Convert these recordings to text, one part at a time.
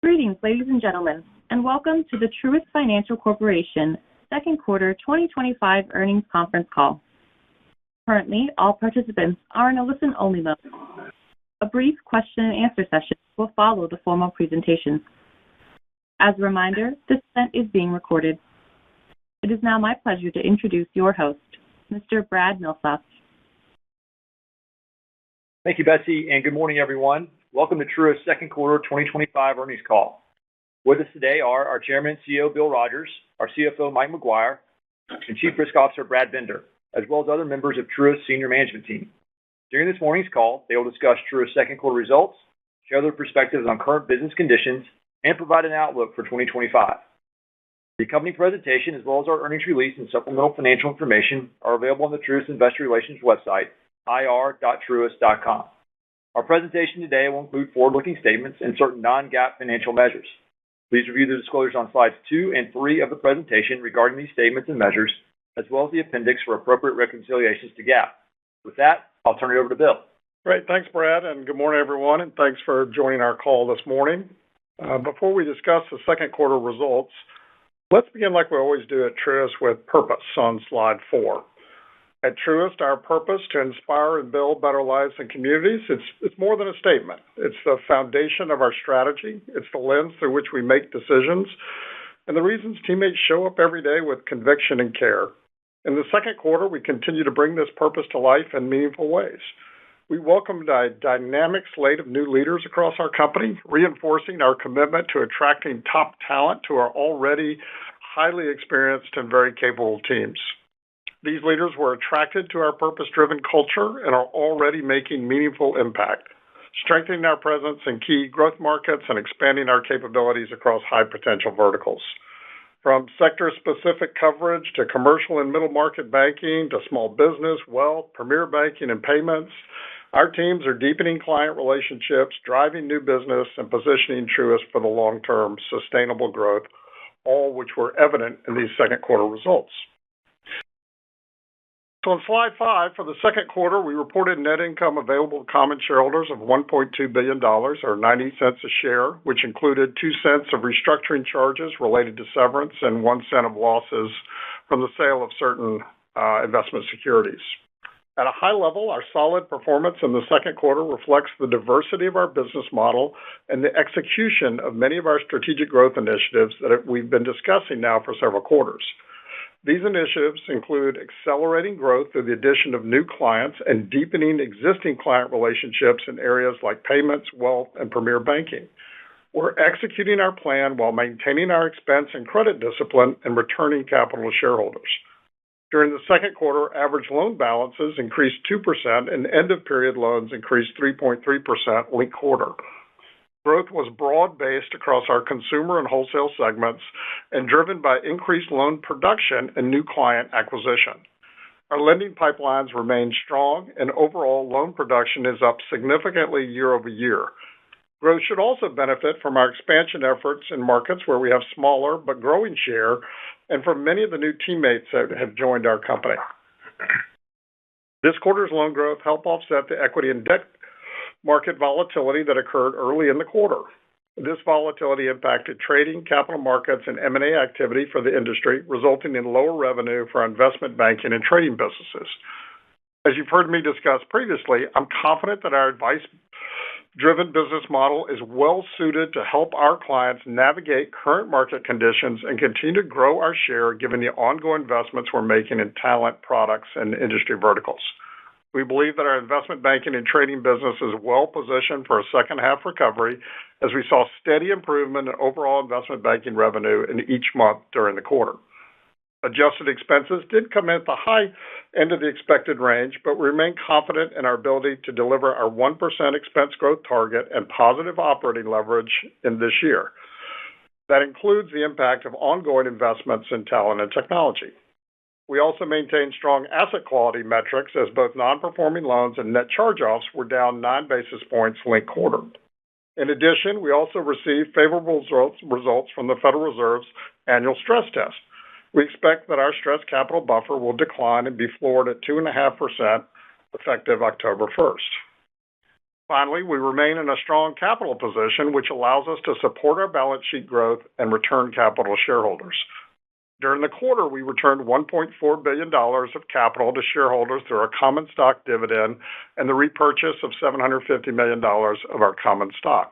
Greetings, ladies and gentlemen, and welcome to the Truist Financial Corporation Second Quarter 2025 Earnings Conference Call. Currently, all participants are in a listen-only mode. A brief question-and-answer session will follow the formal presentation. As a reminder, this event is being recorded. It is now my pleasure to introduce your host, Mr. Brad Milsaps. Thank you, Betsy, and good morning, everyone. Welcome to Truist's Second Quarter 2025 Earnings Call. With us today are our Chairman and CEO, Bill Rogers, our CFO, Mike McGuire, and Chief Risk Officer, Brad Bender, as well as other members of Truist's senior management team. During this morning's call, they will discuss Truist's second quarter results, share their perspectives on current business conditions, and provide an outlook for 2025. The accompanying presentation, as well as our earnings release and supplemental financial information, are available on the Truist Investor Relations website, ir.truist.com. Our presentation today will include forward-looking statements and certain non-GAAP financial measures. Please review the disclosures on slides 2 and 3 of the presentation regarding these statements and measures, as well as the appendix for appropriate reconciliations to GAAP. With that, I'll turn it over to Bill. Great. Thanks, Brad, and good morning, everyone, and thanks for joining our call this morning. Before we discuss the second quarter results, let's begin like we always do at Truist with purpose on slide 4. At Truist, our purpose to inspire and build better lives and communities, it's more than a statement. It's the foundation of our strategy. It's the lens through which we make decisions, and the reasons teammates show up every day with conviction and care. In the second quarter, we continue to bring this purpose to life in meaningful ways. We welcomed a dynamic slate of new leaders across our company, reinforcing our commitment to attracting top talent to our already highly experienced and very capable teams. These leaders were attracted to our purpose-driven culture and are already making meaningful impact, strengthening our presence in key growth markets and expanding our capabilities across high-potential verticals. From sector-specific coverage to commercial and middle-market banking to small business, wealth, premier banking, and payments, our teams are deepening client relationships, driving new business, and positioning Truist for the long-term sustainable growth, all which were evident in these second quarter results. So on slide 5, for the second quarter, we reported net income available to common shareholders of $1.2 billion, or 90 cents a share, which included 2 cents of restructuring charges related to severance and 1 cent of losses from the sale of certain investment securities. At a high level, our solid performance in the second quarter reflects the diversity of our business model and the execution of many of our strategic growth initiatives that we've been discussing now for several quarters. These initiatives include accelerating growth through the addition of new clients and deepening existing client relationships in areas like payments, wealth, and premier banking. We're executing our plan while maintaining our expense and credit discipline and returning capital to shareholders. During the second quarter, average loan balances increased 2% and end-of-period loans increased 3.3% linked quarter. Growth was broad-based across our consumer and wholesale segments and driven by increased loan production and new client acquisition. Our lending pipelines remain strong, and overall loan production is up significantly year over year. Growth should also benefit from our expansion efforts in markets where we have smaller but growing share and from many of the new teammates that have joined our company. This quarter's loan growth helped offset the equity and debt market volatility that occurred early in the quarter. This volatility impacted trading, capital markets, and M&A activity for the industry, resulting in lower revenue for our investment banking and trading businesses. As you've heard me discuss previously, I'm confident that our advice-driven business model is well-suited to help our clients navigate current market conditions and continue to grow our share given the ongoing investments we're making in talent, products, and industry verticals. We believe that our investment banking and trading business is well-positioned for a second-half recovery as we saw steady improvement in overall investment banking revenue in each month during the quarter. Adjusted expenses did come in at the high end of the expected range, but we remain confident in our ability to deliver our 1% expense growth target and positive operating leverage in this year. That includes the impact of ongoing investments in talent and technology. We also maintained strong asset quality metrics as both non-performing loans and net charge-offs were down 9 basis points linked quarter. In addition, we also received favorable results from the Federal Reserve's annual stress test. We expect that our stress capital buffer will decline and be floored at 2.5% effective October 1st. Finally, we remain in a strong capital position, which allows us to support our balance sheet growth and return capital to shareholders. During the quarter, we returned $1.4 billion of capital to shareholders through our common stock dividend and the repurchase of $750 million of our common stock.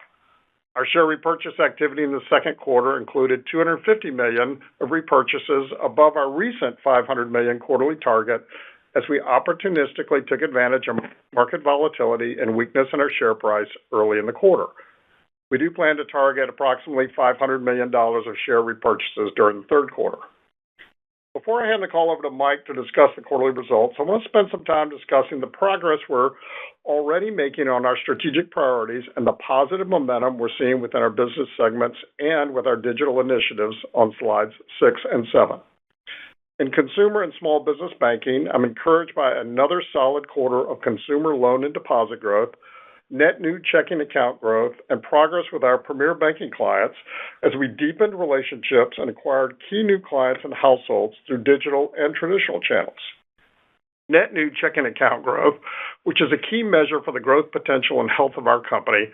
Our share repurchase activity in the second quarter included $250 million of repurchases above our recent $500 million quarterly target as we opportunistically took advantage of market volatility and weakness in our share price early in the quarter. We do plan to target approximately $500 million of share repurchases during the third quarter. Before I hand the call over to Mike to discuss the quarterly results, I want to spend some time discussing the progress we're already making on our strategic priorities and the positive momentum we're seeing within our business segments and with our digital initiatives on slides 6 and 7. In consumer and small business banking, I'm encouraged by another solid quarter of consumer loan and deposit growth, net new checking account growth, and progress with our premier banking clients as we deepened relationships and acquired key new clients and households through digital and traditional channels. Net new checking account growth, which is a key measure for the growth potential and health of our company,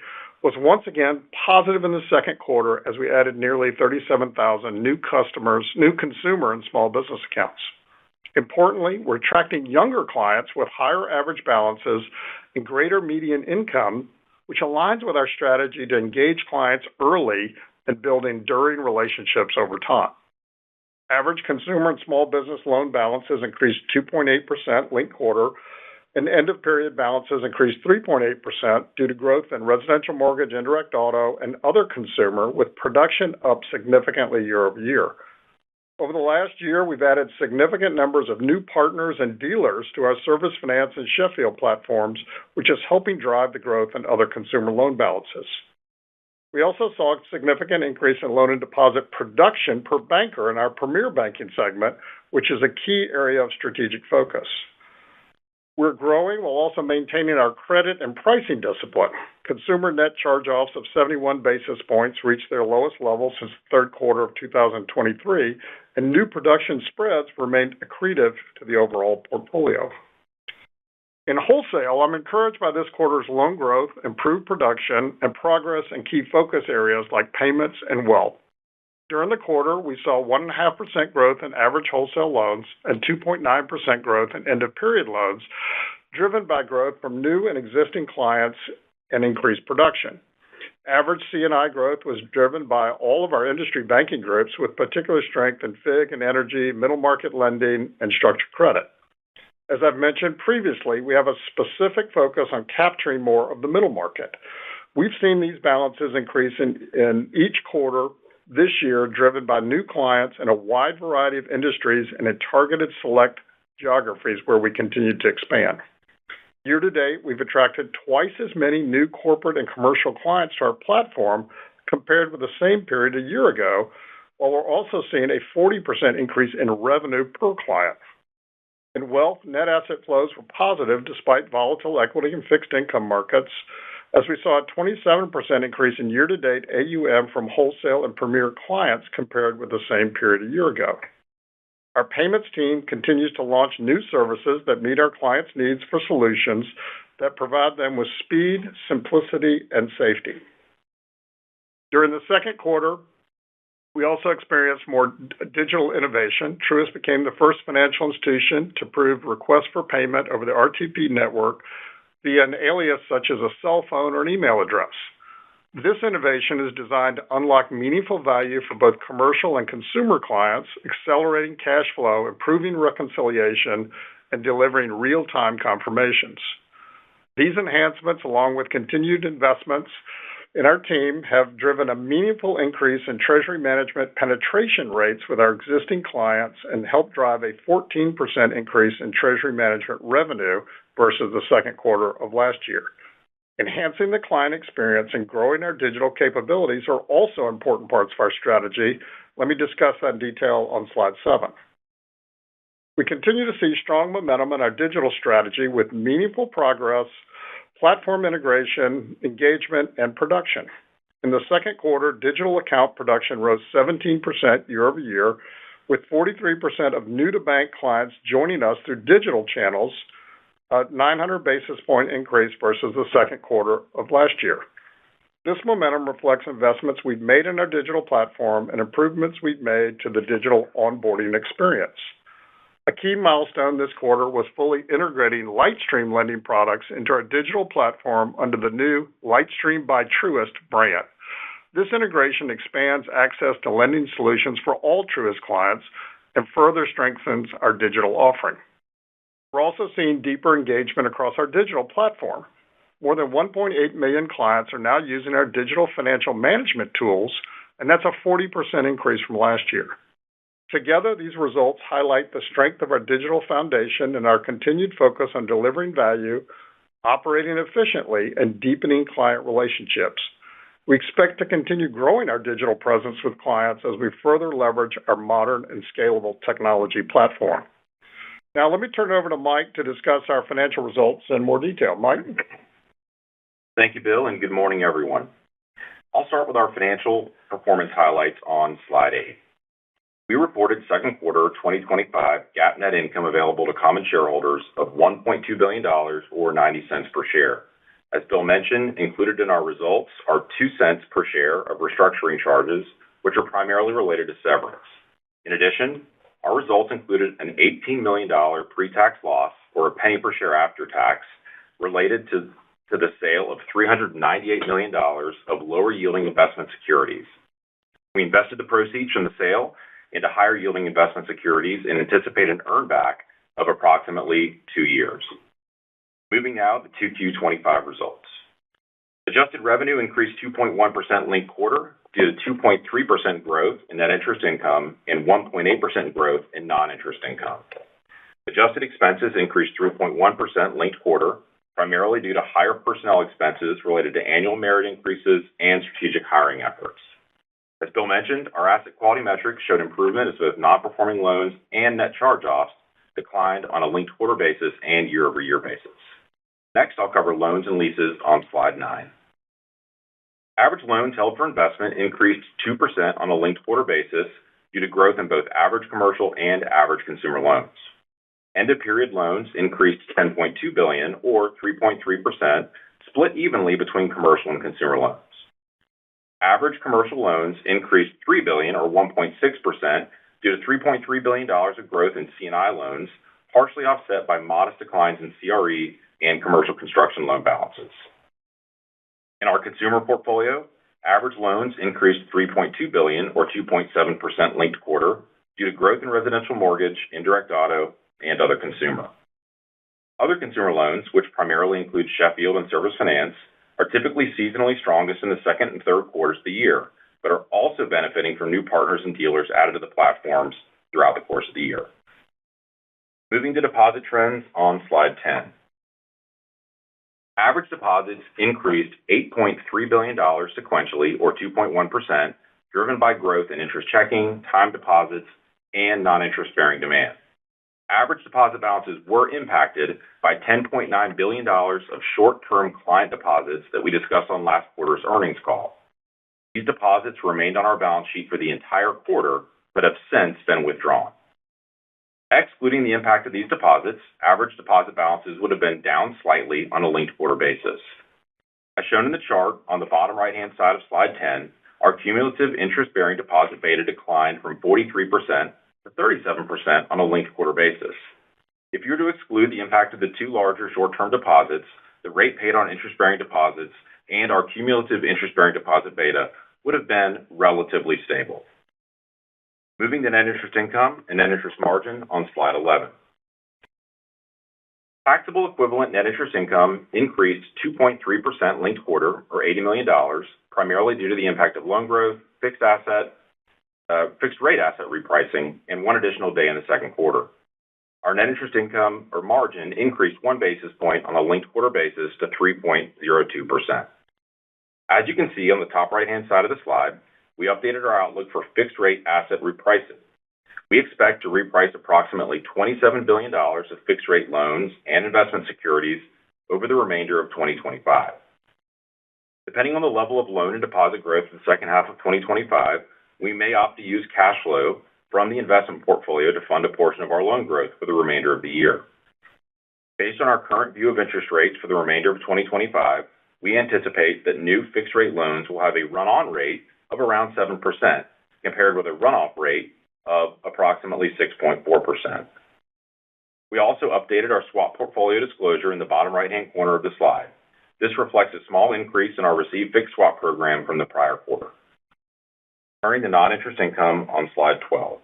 was once again positive in the second quarter as we added nearly 37,000 new consumer and small business accounts. Importantly, we're attracting younger clients with higher average balances and greater median income, which aligns with our strategy to engage clients early and build enduring relationships over time. Average consumer and small business loan balances increased 2.8% linked quarter, and end-of-period balances increased 3.8% due to growth in residential mortgage, indirect auto, and other consumer, with production up significantly year over year. Over the last year, we've added significant numbers of new partners and dealers to our Service Finance and Sheffield platforms, which is helping drive the growth in other consumer loan balances. We also saw a significant increase in loan and deposit production per banker in our Premier Banking segment, which is a key area of strategic focus. We're growing while also maintaining our credit and pricing discipline. Consumer net charge-offs of 71 basis points reached their lowest level since the third quarter of 2023, and new production spreads remained accretive to the overall portfolio. In wholesale, I'm encouraged by this quarter's loan growth, improved production, and progress in key focus areas like payments and wealth. During the quarter, we saw 1.5% growth in average wholesale loans and 2.9% growth in end-of-period loans, driven by growth from new and existing clients and increased production. Average C&I growth was driven by all of our industry banking groups, with particular strength in FIG and energy, middle market lending, and structured credit. As I've mentioned previously, we have a specific focus on capturing more of the middle market. We've seen these balances increase in each quarter this year, driven by new clients in a wide variety of industries and in targeted select geographies where we continue to expand. Year to date, we've attracted twice as many new corporate and commercial clients to our platform compared with the same period a year ago, while we're also seeing a 40% increase in revenue per client. In wealth, net asset flows were positive despite volatile equity and fixed income markets, as we saw a 27% increase in year-to-date AUM from wholesale and premier clients compared with the same period a year ago. Our payments team continues to launch new services that meet our clients' needs for solutions that provide them with speed, simplicity, and safety. During the second quarter, we also experienced more digital innovation. Truist became the first financial institution to approve requests for payment over the RTP network via an alias such as a cell phone or an email address. This innovation is designed to unlock meaningful value for both commercial and consumer clients, accelerating cash flow, improving reconciliation, and delivering real-time confirmations. These enhancements, along with continued investments in our team, have driven a meaningful increase in treasury management penetration rates with our existing clients and helped drive a 14% increase in treasury management revenue versus the second quarter of last year. Enhancing the client experience and growing our digital capabilities are also important parts of our strategy. Let me discuss that in detail on slide 7. We continue to see strong momentum in our digital strategy with meaningful progress, platform integration, engagement, and production. In the second quarter, digital account production rose 17% year over year, with 43% of new-to-bank clients joining us through digital channels, a 900 basis point increase versus the second quarter of last year. This momentum reflects investments we've made in our digital platform and improvements we've made to the digital onboarding experience. A key milestone this quarter was fully integrating LightStream lending products into our digital platform under the new LightStream by Truist brand. This integration expands access to lending solutions for all Truist clients and further strengthens our digital offering. We're also seeing deeper engagement across our digital platform. More than 1.8 million clients are now using our digital financial management tools, and that's a 40% increase from last year. Together, these results highlight the strength of our digital foundation and our continued focus on delivering value, operating efficiently, and deepening client relationships. We expect to continue growing our digital presence with clients as we further leverage our modern and scalable technology platform. Now, let me turn it over to Mike to discuss our financial results in more detail. Mike? Thank you, Bill, and good morning, everyone. I'll start with our financial performance highlights on slide 8. We reported second quarter 2025 GAAP net income available to common shareholders of $1.2 billion or 90 cents per share. As Bill mentioned, included in our results are 2 cents per share of restructuring charges, which are primarily related to severance. In addition, our results included an $18 million pre-tax loss, or a penny per share after tax, related to the sale of $398 million of lower-yielding investment securities. We invested the proceeds from the sale into higher-yielding investment securities and anticipate an earnback of approximately 2 years. Moving now to 2Q25 results. Adjusted revenue increased 2.1% linked quarter due to 2.3% growth in net interest income and 1.8% growth in non-interest income. Adjusted expenses increased 3.1% linked quarter, primarily due to higher personnel expenses related to annual merit increases and strategic hiring efforts. As Bill mentioned, our asset quality metrics showed improvement as both non-performing loans and net charge-offs declined on a linked quarter basis and year-over-year basis. Next, I'll cover loans and leases on slide 9. Average loans held for investment increased 2% on a linked quarter basis due to growth in both average commercial and average consumer loans. End-of-period loans increased $10.2 billion, or 3.3%, split evenly between commercial and consumer loans. Average commercial loans increased $3 billion, or 1.6%, due to $3.3 billion of growth in C&I loans, partially offset by modest declines in CRE and commercial construction loan balances. In our consumer portfolio, average loans increased $3.2 billion, or 2.7% linked quarter, due to growth in residential mortgage, indirect auto, and other consumer. Other consumer loans, which primarily include Sheffield and Service Finance, are typically seasonally strongest in the second and third quarters of the year, but are also benefiting from new partners and dealers added to the platforms throughout the course of the year. Moving to deposit trends on slide 10. Average deposits increased $8.3 billion sequentially, or 2.1%, driven by growth in interest checking, time deposits, and non-interest-bearing demand. Average deposit balances were impacted by $10.9 billion of short-term client deposits that we discussed on last quarter's earnings call. These deposits remained on our balance sheet for the entire quarter, but have since been withdrawn. Excluding the impact of these deposits, average deposit balances would have been down slightly on a linked quarter basis. As shown in the chart on the bottom right-hand side of slide 10, our cumulative interest-bearing deposit beta declined from 43% to 37% on a linked quarter basis. If you were to exclude the impact of the two larger short-term deposits, the rate paid on interest-bearing deposits and our cumulative interest-bearing deposit beta would have been relatively stable. Moving to net interest income and net interest margin on slide 11. Taxable equivalent net interest income increased 2.3% linked quarter, or $80 million, primarily due to the impact of loan growth, fixed rate asset repricing, and one additional day in the second quarter. Our net interest income or margin increased 1 basis point on a linked quarter basis to 3.02%. As you can see on the top right-hand side of the slide, we updated our outlook for fixed rate asset repricing. We expect to reprice approximately $27 billion of fixed rate loans and investment securities over the remainder of 2025. Depending on the level of loan and deposit growth in the second half of 2025, we may opt to use cash flow from the investment portfolio to fund a portion of our loan growth for the remainder of the year. Based on our current view of interest rates for the remainder of 2025, we anticipate that new fixed-rate loans will have a run-on rate of around 7%, compared with a run-off rate of approximately 6.4%. We also updated our swap portfolio disclosure in the bottom right-hand corner of the slide. This reflects a small increase in our received fixed swap program from the prior quarter. Turning to non-interest income on slide 12.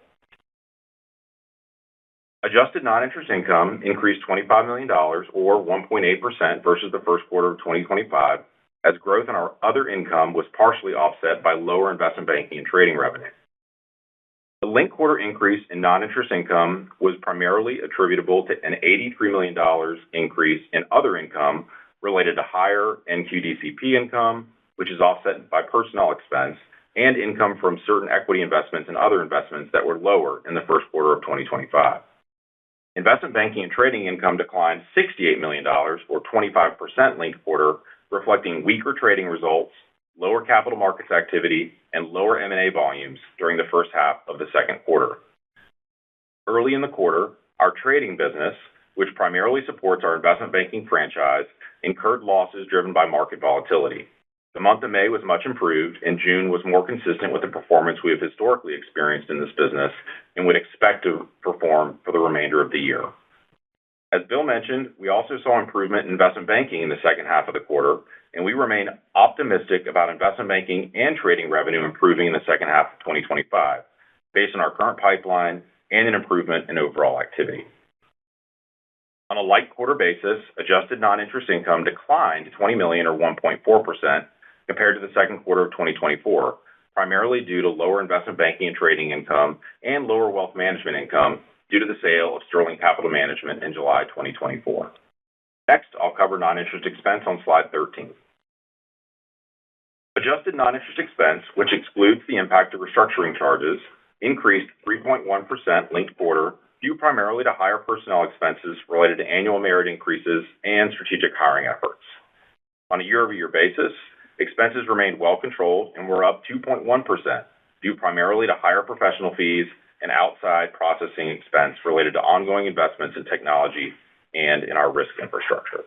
Adjusted non-interest income increased $25 million, or 1.8% versus the first quarter of 2025, as growth in our other income was partially offset by lower investment banking and trading revenue. The linked quarter increase in non-interest income was primarily attributable to an $83 million increase in other income related to higher NQDCP income, which is offset by personnel expense, and income from certain equity investments and other investments that were lower in the first quarter of 2025. Investment banking and trading income declined $68 million, or 25% linked quarter, reflecting weaker trading results, lower capital markets activity, and lower M&A volumes during the first half of the second quarter. Early in the quarter, our trading business, which primarily supports our investment banking franchise, incurred losses driven by market volatility. The month of May was much improved, and June was more consistent with the performance we have historically experienced in this business and would expect to perform for the remainder of the year. As Bill mentioned, we also saw improvement in investment banking in the second half of the quarter, and we remain optimistic about investment banking and trading revenue improving in the second half of 2025, based on our current pipeline and an improvement in overall activity. On a like quarter basis, adjusted non-interest income declined to $20 million, or 1.4%, compared to the second quarter of 2024, primarily due to lower investment banking and trading income and lower wealth management income due to the sale of Sterling Capital Management in July 2024. Next, I'll cover non-interest expense on slide 13. Adjusted non-interest expense, which excludes the impact of restructuring charges, increased 3.1% linked quarter, due primarily to higher personnel expenses related to annual merit increases and strategic hiring efforts. On a year-over-year basis, expenses remained well controlled and were up 2.1%, due primarily to higher professional fees and outside processing expense related to ongoing investments in technology and in our risk infrastructure.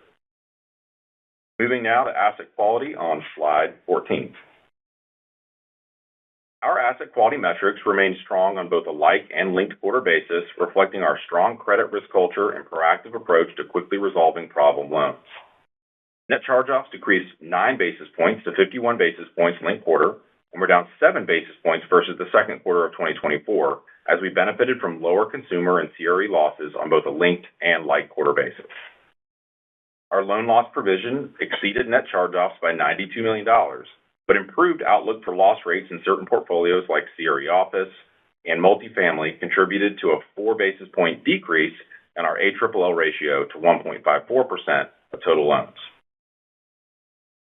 Moving now to asset quality on slide 14. Our asset quality metrics remain strong on both a like and linked quarter basis, reflecting our strong credit risk culture and proactive approach to quickly resolving problem loans. Net charge-offs decreased 9 basis points to 51 basis points linked quarter, and were down 7 basis points versus the second quarter of 2024, as we benefited from lower consumer and CRE losses on both a linked and like quarter basis. Our loan loss provision exceeded net charge-offs by $92 million, but improved outlook for loss rates in certain portfolios like CRE office and multifamily contributed to a 4 basis point decrease in our ALL ratio to 1.54% of total loans.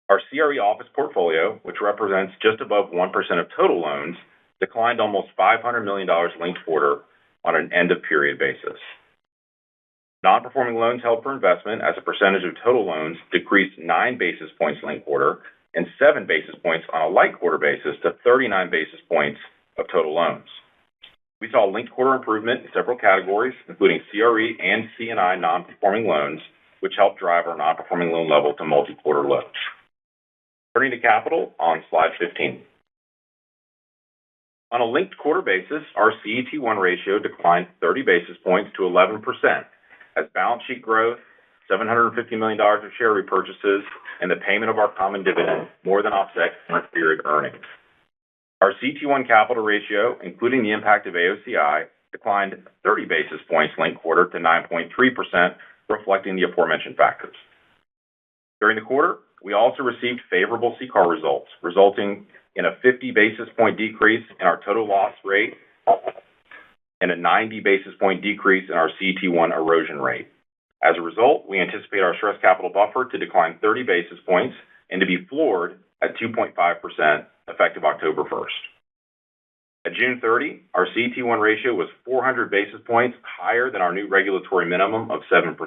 Our CRE office portfolio, which represents just above 1% of total loans, declined almost $500 million linked quarter on an end-of-period basis. Non-performing loans held for investment as a percentage of total loans decreased 9 basis points linked quarter and 7 basis points on a like quarter basis to 39 basis points of total loans. We saw linked quarter improvement in several categories, including CRE and C&I non-performing loans, which helped drive our non-performing loan level to multi-quarter lows. Turning to capital on slide 15. On a linked quarter basis, our CET1 ratio declined 30 basis points to 11%, as balance sheet growth, $750 million of share repurchases, and the payment of our common dividend more than offset current period earnings. Our CET1 capital ratio, including the impact of AOCI, declined 30 basis points linked quarter to 9.3%, reflecting the aforementioned factors. During the quarter, we also received favorable CCAR results, resulting in a 50 basis point decrease in our total loss rate and a 90 basis point decrease in our CET1 erosion rate. As a result, we anticipate our stress capital buffer to decline 30 basis points and to be floored at 2.5% effective October 1st. At June 30, our CET1 ratio was 400 basis points higher than our new regulatory minimum of 7%,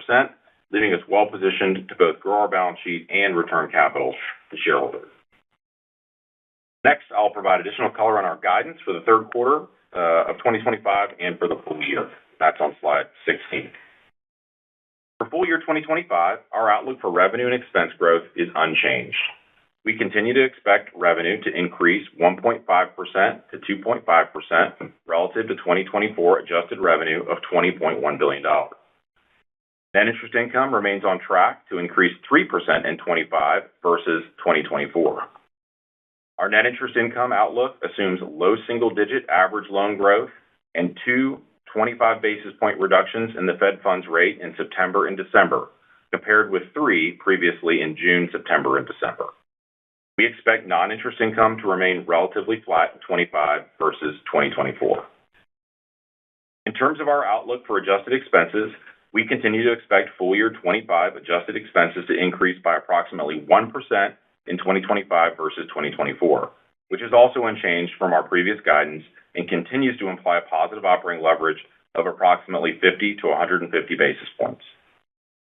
leaving us well positioned to both grow our balance sheet and return capital to shareholders. Next, I'll provide additional color on our guidance for the third quarter of 2025 and for the full year. That's on slide 16. For full year 2025, our outlook for revenue and expense growth is unchanged. We continue to expect revenue to increase 1.5% to 2.5% relative to 2024 adjusted revenue of $20.1 billion. Net interest income remains on track to increase 3% in 2025 versus 2024. Our net interest income outlook assumes low single-digit average loan growth and 25 basis point reductions in the Fed funds rate in September and December, compared with 3 previously in June, September, and December. We expect non-interest income to remain relatively flat in 2025 versus 2024. In terms of our outlook for adjusted expenses, we continue to expect full year 2025 adjusted expenses to increase by approximately 1% in 2025 versus 2024, which is also unchanged from our previous guidance and continues to imply a positive operating leverage of approximately 50 to 150 basis points.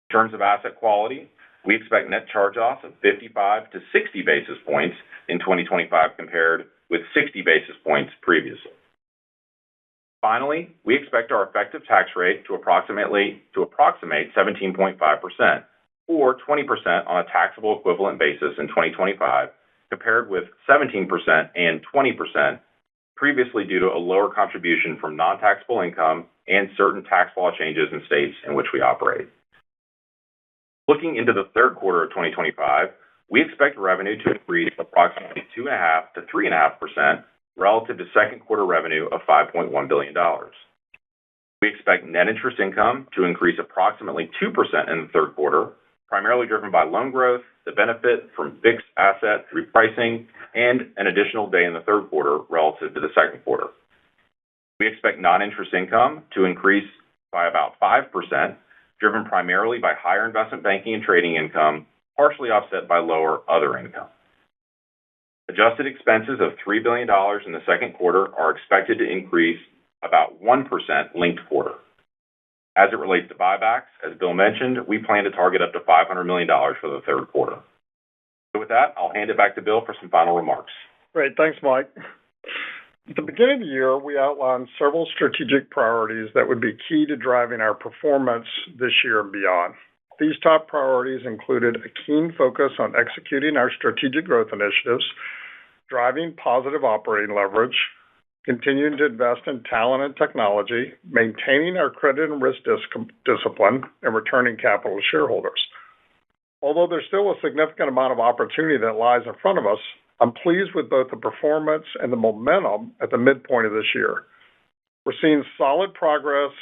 In terms of asset quality, we expect net charge-offs of 55 to 60 basis points in 2025 compared with 60 basis points previously. Finally, we expect our effective tax rate to approximate 17.5% or 20% on a taxable equivalent basis in 2025, compared with 17% and 20% previously due to a lower contribution from non-taxable income and certain tax law changes in states in which we operate. Looking into the third quarter of 2025, we expect revenue to increase approximately 2.5% to 3.5% relative to second quarter revenue of $5.1 billion. We expect net interest income to increase approximately 2% in the third quarter, primarily driven by loan growth, the benefit from fixed asset repricing, and an additional day in the third quarter relative to the second quarter. We expect non-interest income to increase by about 5%, driven primarily by higher investment banking and trading income, partially offset by lower other income. Adjusted expenses of $3 billion in the second quarter are expected to increase about 1% linked quarter. As it relates to buybacks, as Bill mentioned, we plan to target up to $500 million for the third quarter. So with that, I'll hand it back to Bill for some final remarks. Great. Thanks, Mike. At the beginning of the year, we outlined several strategic priorities that would be key to driving our performance this year and beyond. These top priorities included a keen focus on executing our strategic growth initiatives, driving positive operating leverage, continuing to invest in talent and technology, maintaining our credit and risk discipline, and returning capital to shareholders. Although there's still a significant amount of opportunity that lies in front of us, I'm pleased with both the performance and the momentum at the midpoint of this year. We're seeing solid progress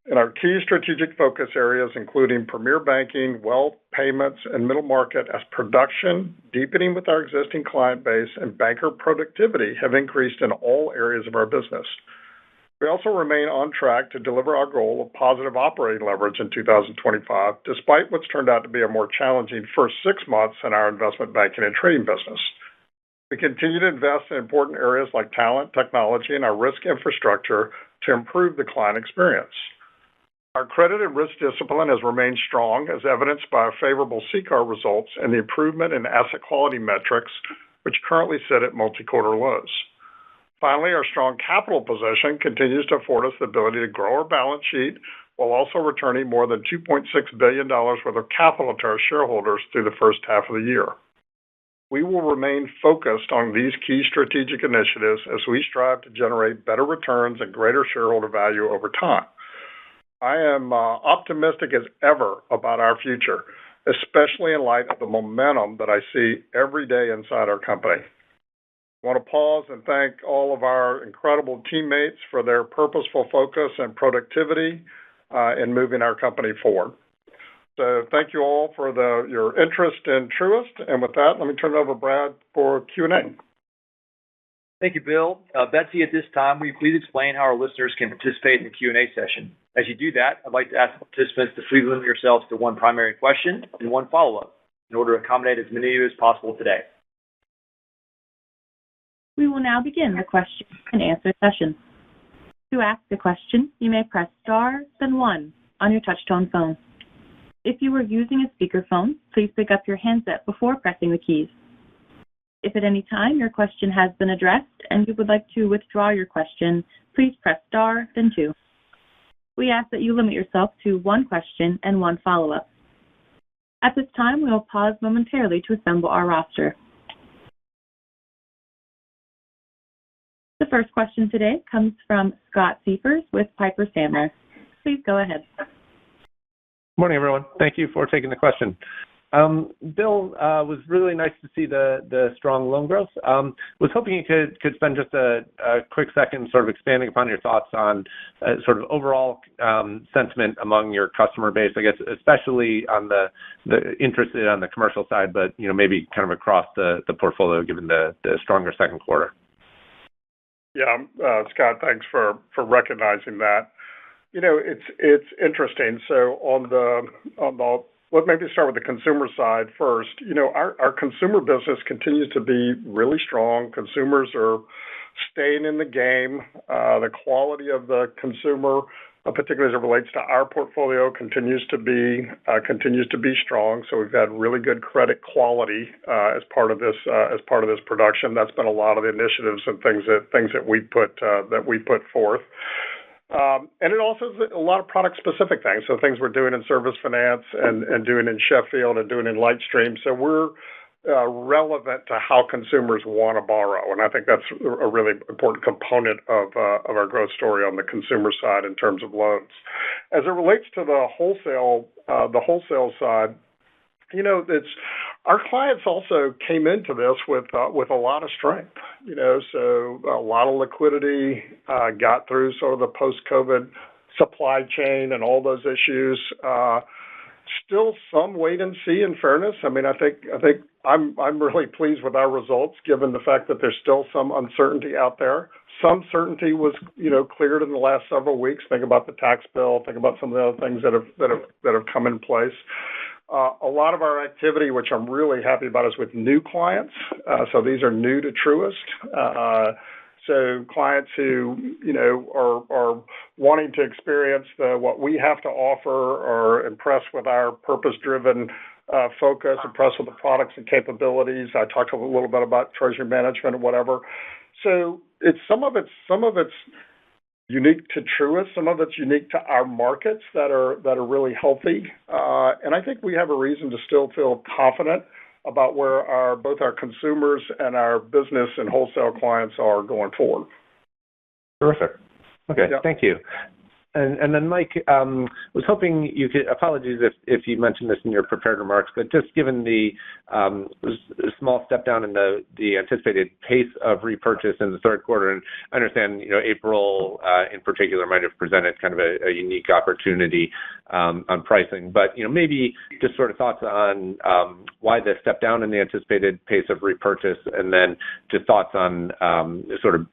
in our key strategic focus areas, including premier banking, wealth, payments, and middle market, as production, deepening with our existing client base, and banker productivity have increased in all areas of our business. We also remain on track to deliver our goal of positive operating leverage in 2025, despite what's turned out to be a more challenging first 6 months in our investment banking and trading business. We continue to invest in important areas like talent, technology, and our risk infrastructure to improve the client experience. Our credit and risk discipline has remained strong, as evidenced by our favorable CCAR results and the improvement in asset quality metrics, which currently sit at multi-quarter lows. Finally, our strong capital position continues to afford us the ability to grow our balance sheet while also returning more than $2.6 billion worth of capital to our shareholders through the first half of the year. We will remain focused on these key strategic initiatives as we strive to generate better returns and greater shareholder value over time. I am optimistic as ever about our future, especially in light of the momentum that I see every day inside our company. I want to pause and thank all of our incredible teammates for their purposeful focus and productivity in moving our company forward. So thank you all for your interest in Truist. And with that, let me turn it over to Brad for Q&A. Thank you, Bill. Betsy, at this time, will you please explain how our listeners can participate in the Q&A session? As you do that, I'd like to ask participants to please limit yourselves to one primary question and one follow-up in order to accommodate as many of you as possible today. We will now begin the question and answer session. To ask a question, you may press star, then 1 on your touch-tone phone. If you are using a speakerphone, please pick up your handset before pressing the keys. If at any time your question has been addressed and you would like to withdraw your question, please press star, then 2. We ask that you limit yourself to one question and one follow-up. At this time, we will pause momentarily to assemble our roster. The first question today comes from Scott Siefers with Piper Sandler. Please go ahead. Morning, everyone. Thank you for taking the question. Bill, was really nice to see the strong loan growth. Was hoping you could spend just a quick second sort of expanding upon your thoughts on sort of overall sentiment among your customer base, I guess, especially on the interested on the commercial side, but maybe kind of across the portfolio given the stronger second quarter. Yeah, Scott, thanks for recognizing that. It's interesting. So let's maybe start with the consumer side first. Our consumer business continues to be really strong. Consumers are staying in the game. The quality of the consumer, particularly as it relates to our portfolio, continues to be strong. So we've had really good credit quality as part of this production. That's been a lot of the initiatives and things that we put forth. And it also is a lot of product-specific things. So things we're doing in service finance and doing in Sheffield and doing in Lightstream. So we're relevant to how consumers want to borrow. And I think that's a really important component of our growth story on the consumer side in terms of loans. As it relates to the wholesale side, our clients also came into this with a lot of strength. So a lot of liquidity, got through sort of the post-COVID supply chain and all those issues. Still some wait and see in fairness. I mean, I think I'm really pleased with our results given the fact that there's still some uncertainty out there. Some certainty was, cleared in the last several weeks. Think about the tax bill. Think about some of the other things that have come in place. A lot of our activity, which I'm really happy about, is with new clients. So these are new to Truist. So clients who, are wanting to experience what we have to offer or impressed with our purpose-driven focus, impressed with the products and capabilities. I talked a little bit about treasury management or whatever. So some of it's unique to Truist. Some of it's unique to our markets that are really healthy. And I think we have a reason to still feel confident about where both our consumers and our business and wholesale clients are going forward. Terrific. Okay, Yeah. Thank you. And then, Mike, was hoping you could, apologies if you mentioned this in your prepared remarks, but just given the small step down in the anticipated pace of repurchase in the third quarter, and I understand, April in particular might have presented kind of a unique opportunity on pricing, but, maybe just sort of thoughts on why the step down in the anticipated pace of repurchase, and then just thoughts on sort of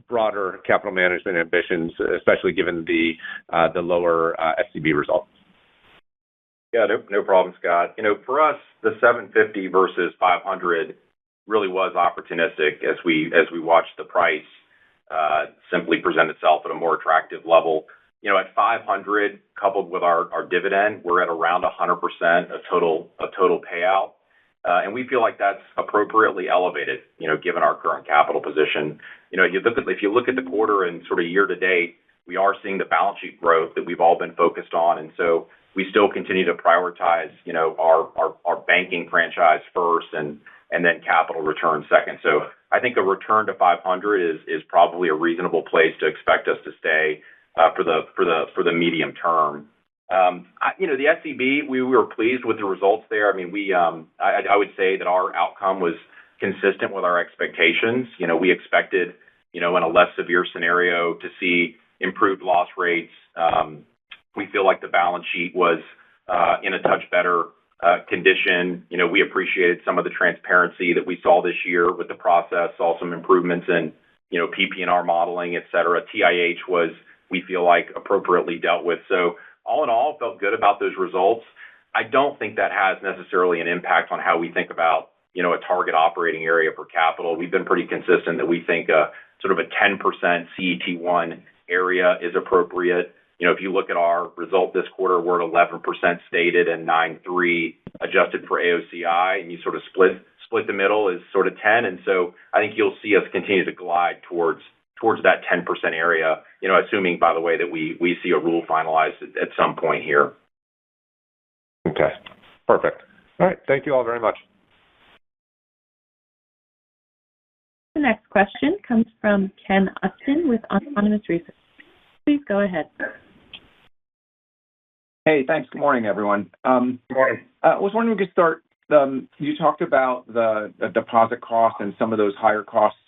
broader capital management ambitions, especially given the lower SCB results. Yeah, no problem, Scott. For us, the 750 versus 500 really was opportunistic as we watched the price simply present itself at a more attractive level. At 500, coupled with our dividend, we're at around 100% of total payout. And we feel like that's appropriately elevated, given our current capital position. If you look at the quarter and sort of year to date, we are seeing the balance sheet growth that we've all been focused on. And so we still continue to prioritize, our banking franchise first and then capital return second. So I think a return to 500 is probably a reasonable place to expect us to stay for the medium term. The SCB, we were pleased with the results there. I mean, I would say that our outcome was consistent with our expectations. We expected, in a less severe scenario to see improved loss rates. We feel like the balance sheet was in a touch better condition. We appreciated some of the transparency that we saw this year with the process, saw some improvements in, PPNR modeling, et cetera. TIH was, we feel like, appropriately dealt with. So all in all, felt good about those results. I don't think that has necessarily an impact on how we think about, a target operating area for capital. We've been pretty consistent that we think sort of a 10% CET1 area is appropriate. If you look at our result this quarter, we're at 11% stated and 9.3 adjusted for AOCI, and you sort of split the middle is sort of 10. And so I think you'll see us continue to glide towards towards that 10% area, assuming, by the way, that we see a rule finalized at some point here. Okay, perfect. All right, thank you all very much. The next question comes from Ken Usdin with Autonomous Research. Please go ahead. Hey, thanks. Good morning, everyone. Good morning. I was wondering if we could start. You talked about the deposit costs and some of those higher costs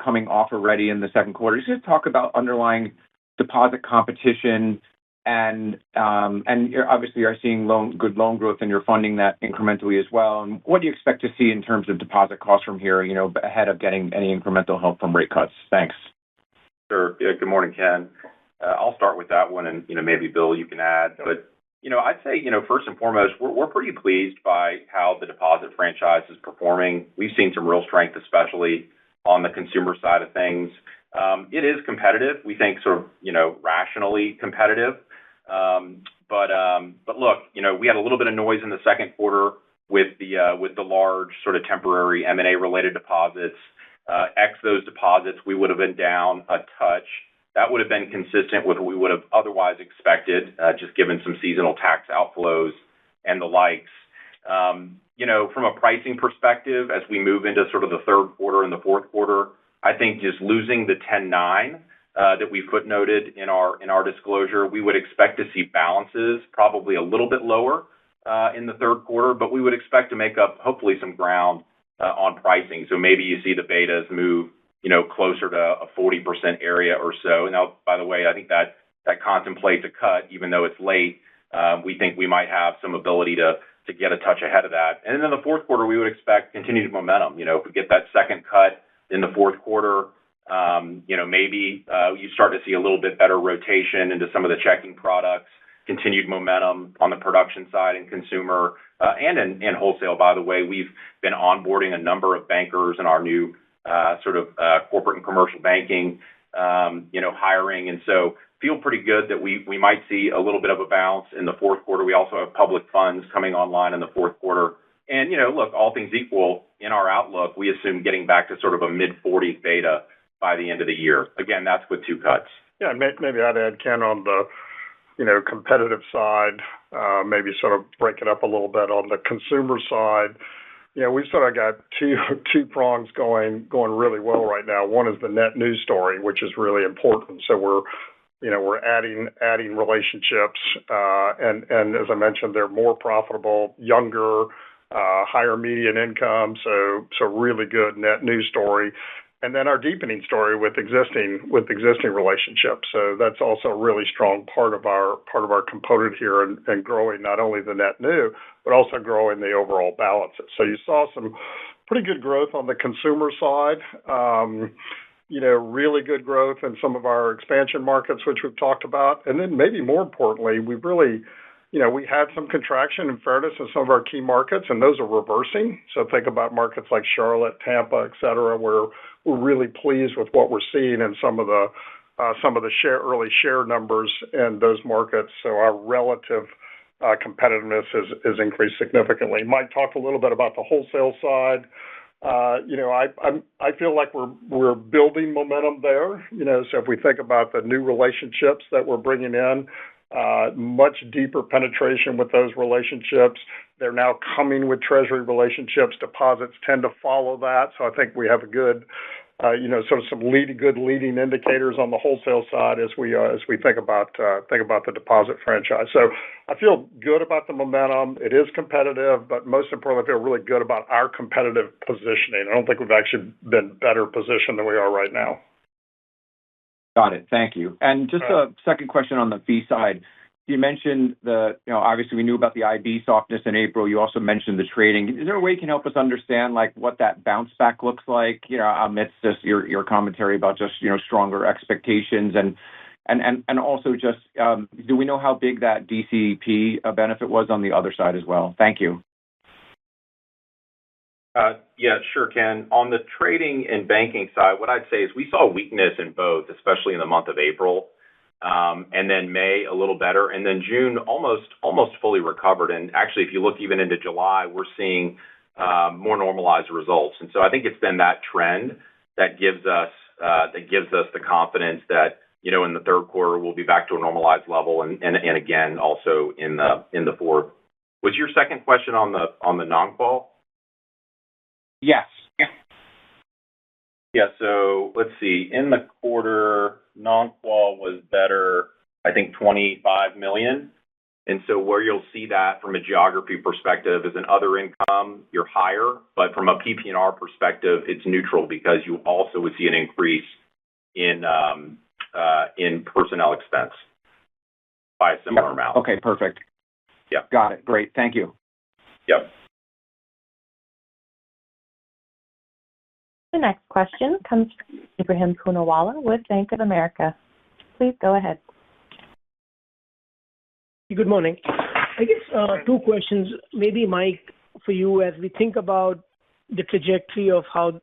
coming off already in the second quarter. Just talk about underlying deposit competition and obviously you're seeing good loan growth and you're funding that incrementally as well. And what do you expect to see in terms of deposit costs from here, ahead of getting any incremental help from rate cuts? Thanks. Sure. Yeah, good morning, Ken. I'll start with that one, and maybe Bill, you can add. But I'd say first and foremost, we're pretty pleased by how the deposit franchise is performing. We've seen some real strength, especially on the consumer side of things. It is competitive. We think sort of rationally competitive. But look, we had a little bit of noise in the second quarter with the large sort of temporary M&A related deposits. X those deposits, we would have been down a touch. That would have been consistent with what we would have otherwise expected, just given some seasonal tax outflows and the likes. From a pricing perspective, as we move into sort of the third quarter and the fourth quarter, I think just losing the 10.9 that we footnoted in our disclosure, we would expect to see balances probably a little bit lower in the third quarter, but we would expect to make up hopefully some ground on pricing. So maybe you see the betas move closer to a 40% area or so. Now, by the way, I think that contemplates a cut, even though it's late. We think we might have some ability to get a touch ahead of that. And then in the fourth quarter, we would expect continued momentum. If we get that second cut in the fourth quarter, maybe you start to see a little bit better rotation into some of the checking products, continued momentum on the production side and consumer, and in wholesale, by the way. We've been onboarding a number of bankers in our new sort of corporate and commercial banking, hiring. And so feel pretty good that we might see a little bit of a bounce in the fourth quarter. We also have public funds coming online in the fourth quarter. And, look, all things equal, in our outlook, we assume getting back to sort of a mid-40s beta by the end of the year. Again, that's with two cuts. Yeah, maybe I'd add, Ken, on the competitive side, maybe sort of break it up a little bit on the consumer side. We've sort of got two prongs going really well right now. One is the net new story, which is really important. So we're adding relationships, and as I mentioned, they're more profitable, younger, higher median income. So really good net new story. And then our deepening story with existing relationships. So that's also a really strong part of our component here, and growing not only the net new, but also growing the overall balances. So you saw some pretty good growth on the consumer side. Really good growth in some of our expansion markets, which we've talked about. And then maybe more importantly, we've really, we had some contraction in fairness in some of our key markets, and those are reversing. So think about markets like Charlotte, Tampa, et cetera, where we're really pleased with what we're seeing in some of the early share numbers in those markets. So our relative competitiveness has increased significantly. Mike talked a little bit about the wholesale side. I feel like we're building momentum there. So if we think about the new relationships that we're bringing in, much deeper penetration with those relationships. They're now coming with treasury relationships. Deposits tend to follow that. So I think we have a good, sort of some good leading indicators on the wholesale side as we think about the deposit franchise. So I feel good about the momentum. It is competitive, but most importantly, I feel really good about our competitive positioning. I don't think we've actually been better positioned than we are right now. Got it. Thank you. And just a second question on the fee side. You mentioned obviously we knew about the IB softness in April. You also mentioned the trading. Is there a way you can help us understand what that bounce back looks like, amidst just your commentary about just, stronger expectations and also just, do we know how big that DCP benefit was on the other side as well? Thank you. Yeah, sure, Ken. On the trading and banking side, what I'd say is we saw weakness in both, especially in the month of April, and then May a little better, and then June almost fully recovered. And actually, if you look even into July, we're seeing more normalized results. And so I think it's been that trend that gives us that gives us the confidence that, in the third quarter, we'll be back to a normalized level and again, also in the fourth. Was your second question on the non-qual? Yes. Yeah, so let's see. In the quarter, non-qual was better, I think, $25 million. And so where you'll see that from a geography perspective is in other income, you're higher, but from a PPNR perspective, it's neutral because you also would see an increase in personnel expense by a similar amount. Okay, perfect. Yep. Got it. Great. Thank you. Yep. The next question comes from Ebrahim Poonawala with Bank of America. Please go ahead. Good morning. I guess two questions. Maybe, Mike, for you, as we think about the trajectory of how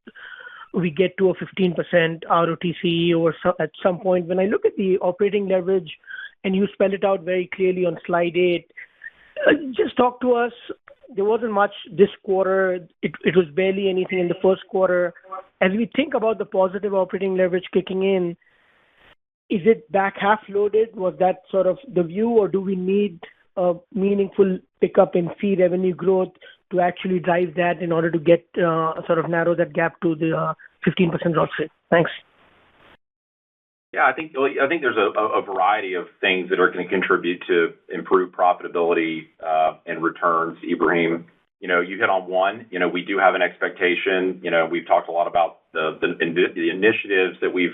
we get to a 15% ROTCE or at some point. When I look at the operating leverage, and you spell it out very clearly on slide 8, just talk to us. There wasn't much this quarter. It was barely anything in the first quarter. As we think about the positive operating leverage kicking in, is it back half loaded? Was that sort of the view, or do we need a meaningful pickup in fee revenue growth to actually drive that in order to get sort of narrow that gap to the 15% ROTCE? Thanks. Yeah, I think there's a variety of things that are going to contribute to improved profitability and returns, Ibrahim. You hit on one. We do have an expectation. We've talked a lot about the initiatives that we've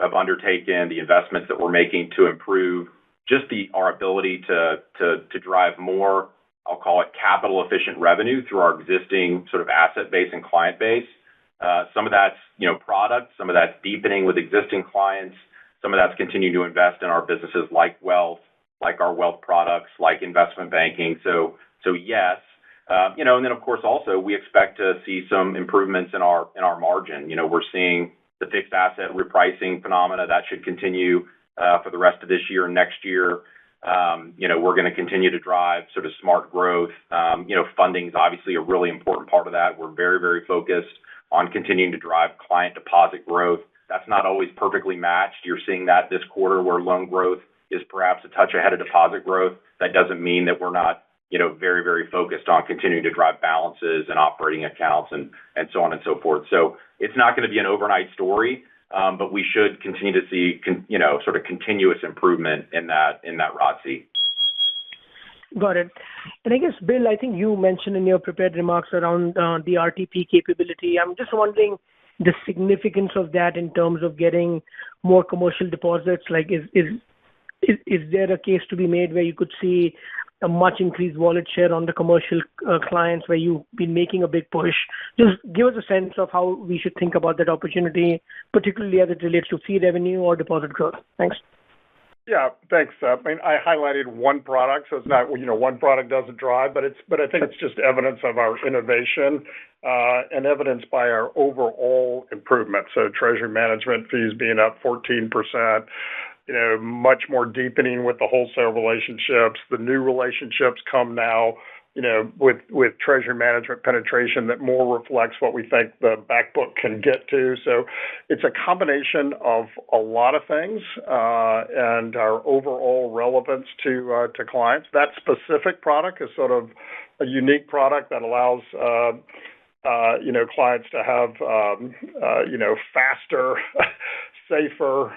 have undertaken, the investments that we're making to improve just our ability to drive more, I'll call it capital efficient revenue through our existing sort of asset base and client base. Some of that's, product, some of that's deepening with existing clients. Some of that's continuing to invest in our businesses like wealth, like our wealth products, like investment banking. So yes. And then of course also we expect to see some improvements in our margin. We're seeing the fixed asset repricing phenomena that should continue for the rest of this year and next year. We're going to continue to drive sort of smart growth. Funding is obviously a really important part of that. We're very, very focused on continuing to drive client deposit growth. That's not always perfectly matched. You're seeing that this quarter where loan growth is perhaps a touch ahead of deposit growth. That doesn't mean that we're not, very, very focused on continuing to drive balances and operating accounts and so on and so forth. So it's not going to be an overnight story, but we should continue to see, sort of continuous improvement in that ROTCE. Got it. And I guess, Bill, I think you mentioned in your prepared remarks around the RTP capability. I'm just wondering the significance of that in terms of getting more commercial deposits. Like, is there a case to be made where you could see a much increased wallet share on the commercial clients where you've been making a big push? Just give us a sense of how we should think about that opportunity, particularly as it relates to fee revenue or deposit growth. Thanks. Yeah, thanks. I highlighted one product, so it's not, one product doesn't drive, but I think it's just evidence of our innovation and evidence by our overall improvement. So treasury management fees being up 14%, much more deepening with the wholesale relationships. The new relationships come now, with treasury management penetration that more reflects what we think the back book can get to. So it's a combination of a lot of things and our overall relevance to clients. That specific product is sort of a unique product that allows clients to have faster, safer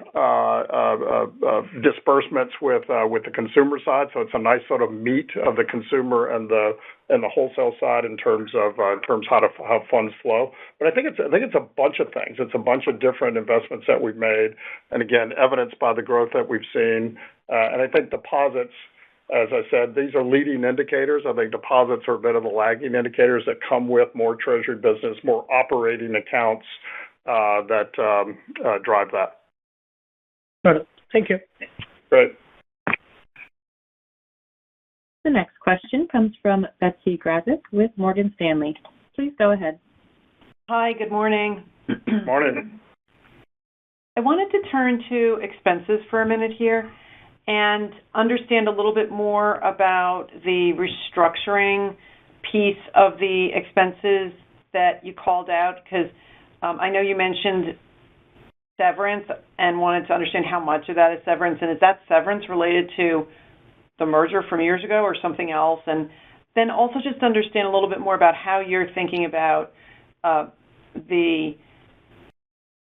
disbursements with the consumer side. So it's a nice sort of meet of the consumer and the wholesale side in terms of how funds flow. But I think it's a bunch of things. It's a bunch of different investments that we've made, and again, evidenced by the growth that we've seen. And I think deposits, as I said, these are leading indicators. I think deposits are a bit of the lagging indicators that come with more treasury business, more operating accounts that drive that. Got it. Thank you. Great. The next question comes from Betsy Graseck with Morgan Stanley. Please go ahead. Hi, good morning. Morning. I wanted to turn to expenses for a minute here and understand a little bit more about the restructuring piece of the expenses that you called out, because I know you mentioned severance and wanted to understand how much of that is severance. And is that severance related to the merger from years ago or something else? And then also just understand a little bit more about how you're thinking about the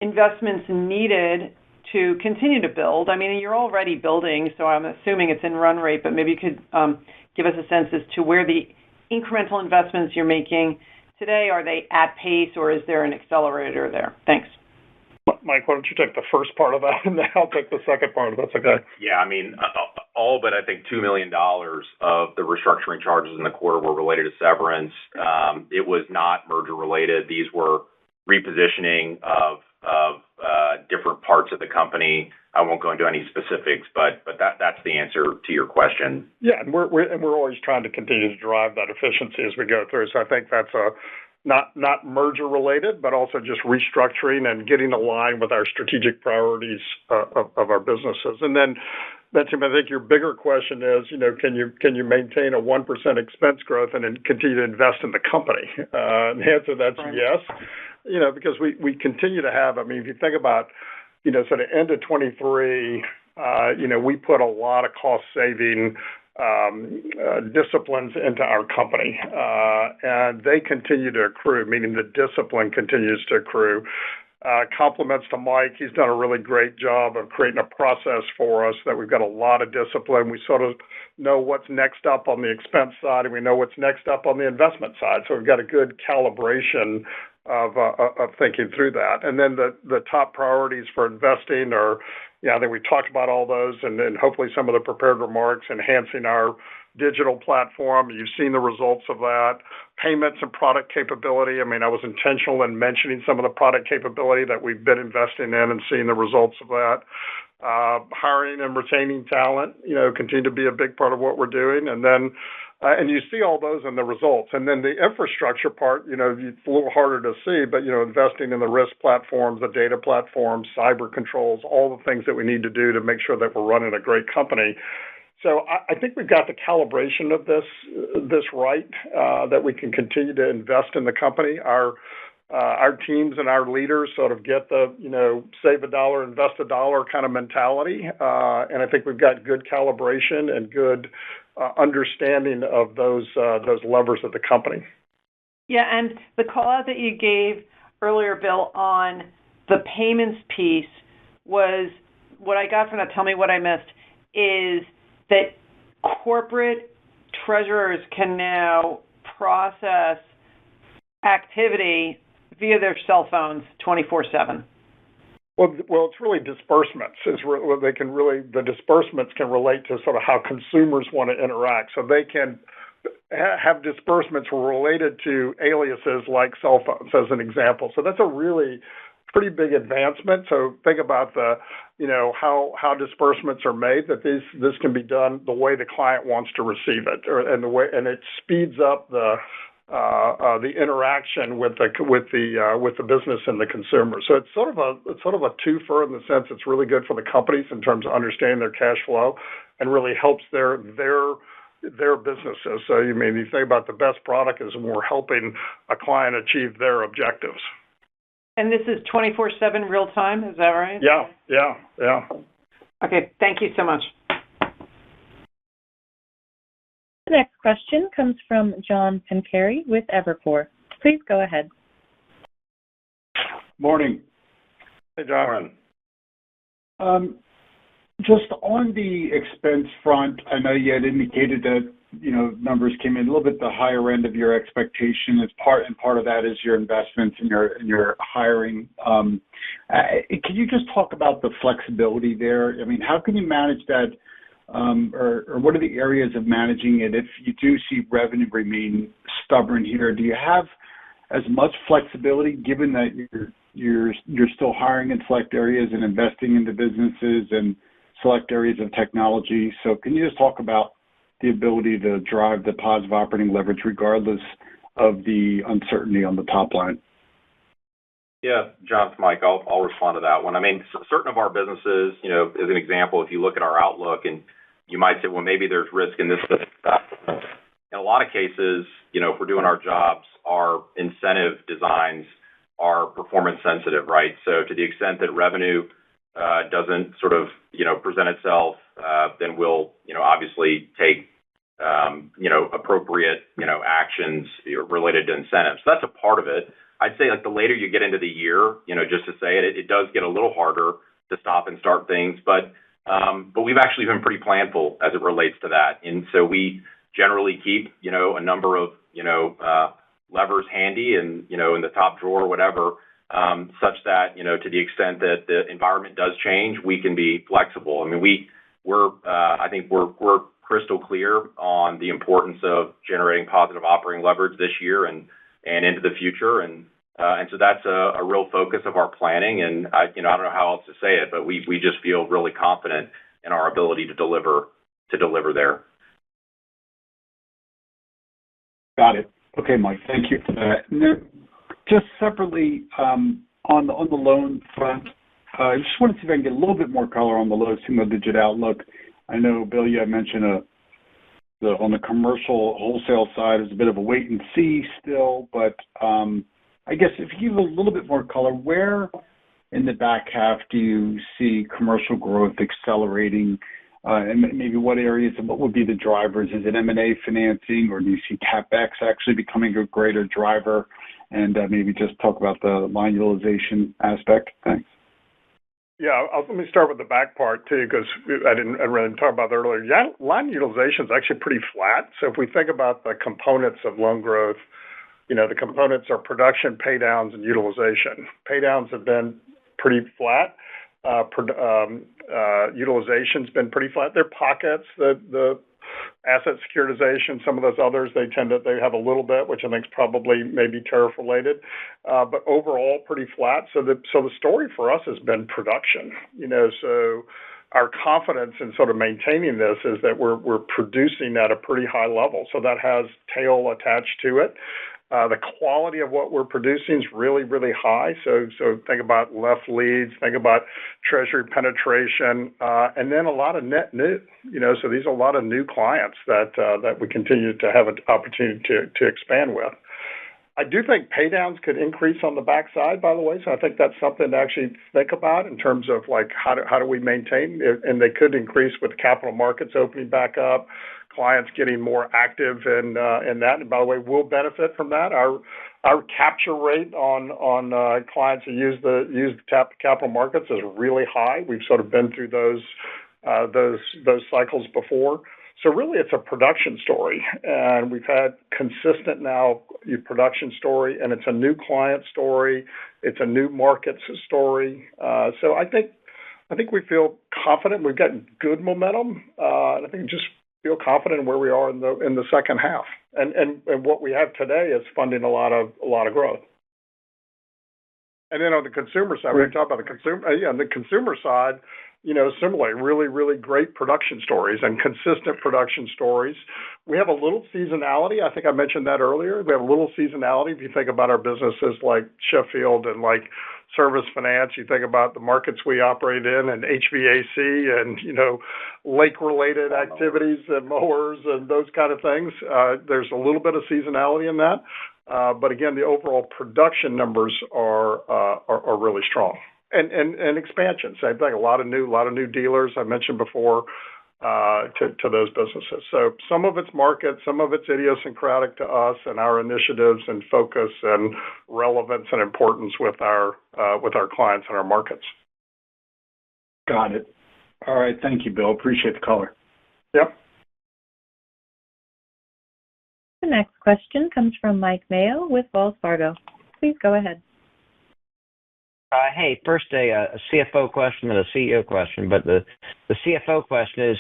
investments needed to continue to build. I mean, you're already building, so I'm assuming it's in run rate, but maybe you could give us a sense as to where the incremental investments you're making today, are they at pace or is there an accelerator there? Thanks. Mike, why don't you take the first part of that, and then I'll take the second part, if that's okay. Yeah, I mean, all but I think $2 million of the restructuring charges in the quarter were related to severance. It was not merger related. These were repositioning of different parts of the company. I won't go into any specifics, but that's the answer to your question. Yeah, and we're always trying to continue to drive that efficiency as we go through. So I think that's not merger related, but also just restructuring and getting aligned with our strategic priorities of our businesses. And then, Betsy, I think your bigger question is, can you maintain a 1% expense growth and then continue to invest in the company? And the answer to that's yes. Because we continue to have, I mean, if you think about, sort of end of 23, we put a lot of cost saving disciplines into our company, and they continue to accrue, meaning the discipline continues to accrue. Compliments to Mike. He's done a really great job of creating a process for us that we've got a lot of discipline. We sort of know what's next up on the expense side, and we know what's next up on the investment side. So we've got a good calibration of thinking through that. And then the top priorities for investing are, I think we talked about all those, and then hopefully some of the prepared remarks, enhancing our digital platform. You've seen the results of that. Payments and product capability. I mean, I was intentional in mentioning some of the product capability that we've been investing in and seeing the results of that. Hiring and retaining talent, continue to be a big part of what we're doing. And then, and you see all those in the results. And then the infrastructure part, it's a little harder to see, but, investing in the risk platforms, the data platforms, cyber controls, all the things that we need to do to make sure that we're running a great company. So I think we've got the calibration of this right, that we can continue to invest in the company. Our teams and our leaders sort of get the, save a dollar, invest a dollar kind of mentality. And I think we've got good calibration and good understanding of those levers of the company. Yeah, and the call out that you gave earlier, Bill, on the payments piece was what I got from that. Tell me what I missed is that corporate treasurers can now process activity via their cell phones 24/7. Well, it's really disbursements. The disbursements can relate to sort of how consumers want to interact. So they can have disbursements related to aliases like cell phones, as an example. So that's a really pretty big advancement. So think about how disbursements are made, that this can be done the way the client wants to receive it, and it speeds up the interaction with the business and the consumer. So it's sort of a twofer in the sense it's really good for the companies in terms of understanding their cash flow and really helps their businesses. So you think about the best product is when we're helping a client achieve their objectives. And this is 24/7 real time, is that right? Yeah. Okay, thank you so much. The next question comes from John Pancari with Evercore. Please go ahead. Morning. Hey, John. Just on the expense front, I know you had indicated that, numbers came in a little bit the higher end of your expectation. Part of that is your investments in your hiring. Can you just talk about the flexibility there? I mean, how can you manage that? Or what are the areas of managing it if you do see revenue remain stubborn here? Do you have as much flexibility given that you're still hiring in select areas and investing into businesses and select areas of technology? So can you just talk about the ability to drive the positive operating leverage regardless of the uncertainty on the top line? Yeah, John, it's Mike. I'll respond to that one. I mean, certain of our businesses, as an example, if you look at our outlook and you might say, well, maybe there's risk in this. In a lot of cases, if we're doing our jobs, our incentive designs are performance sensitive, right? So to the extent that revenue doesn't sort of, present itself, then we'll, obviously take, appropriate, actions related to incentives. So that's a part of it. I'd say like the later you get into the year, just to say it does get a little harder to stop and start things, but we've actually been pretty planful as it relates to that. And so we generally keep, a number of, levers handy and, in the top drawer or whatever, such that, to the extent that the environment does change, we can be flexible. I mean, I think we're crystal clear on the importance of generating positive operating leverage this year and into the future. And so that's a real focus of our planning. And I don't know how else to say it, but we just feel really confident in our ability to deliver there. Got it. Okay, Mike, thank you for that. And then just separately, on the loan front, I just wanted to see if I can get a little bit more color on the low single-digit outlook. I know, Bill, you had mentioned on the commercial wholesale side is a bit of a wait and see still, but I guess if you give a little bit more color, where in the back half do you see commercial growth accelerating? And maybe what areas and what would be the drivers? Is it M&A financing, or do you see CapEx actually becoming a greater driver? And maybe just talk about the line utilization aspect. Thanks. Yeah, let me start with the back part too, because I didn't really talk about that earlier. Yeah, line utilization is actually pretty flat. So if we think about the components of loan growth, the components are production, pay downs, and utilization. Pay downs have been pretty flat. Utilization's been pretty flat. There are pockets, the asset securitization, some of those others, they have a little bit, which I think is probably maybe tariff related, but overall pretty flat. So the story for us has been production. So our confidence in sort of maintaining this is that we're producing at a pretty high level. So that has tail attached to it. The quality of what we're producing is really, really high. So think about left leads, think about treasury penetration, and then a lot of net new. So these are a lot of new clients that we continue to have an opportunity to expand with. I do think pay downs could increase on the backside, by the way. So I think that's something to actually think about in terms of like how do we maintain, and they could increase with capital markets opening back up, clients getting more active in that. And by the way, we'll benefit from that. Our capture rate on clients who use the capital markets is really high. We've sort of been through those cycles before. So really, it's a production story, and we've had consistent now production story, and it's a new client story. It's a new markets story. So I think we feel confident. We've got good momentum. And I think just feel confident in where we are in the second half. And what we have today is funding a lot of growth. And then on the consumer side, we talk about the consumer. Yeah, on the consumer side, similarly, really, really great production stories and consistent production stories. We have a little seasonality. I think I mentioned that earlier. We have a little seasonality. If you think about our businesses like Sheffield and like Service Finance, you think about the markets we operate in and HVAC and, lake-related activities and mowers and those kind of things. There's a little bit of seasonality in that. But again, the overall production numbers are really strong. And expansion. Same thing. A lot of new dealers I mentioned before to those businesses. So some of it's market, some of it's idiosyncratic to us and our initiatives and focus and relevance and importance with our clients and our markets. Got it. All right. Thank you, Bill. Appreciate the color. Yep. The next question comes from Mike Mayo with Wells Fargo. Please go ahead. Hey, first a CFO question and a CEO question, but the CFO question is,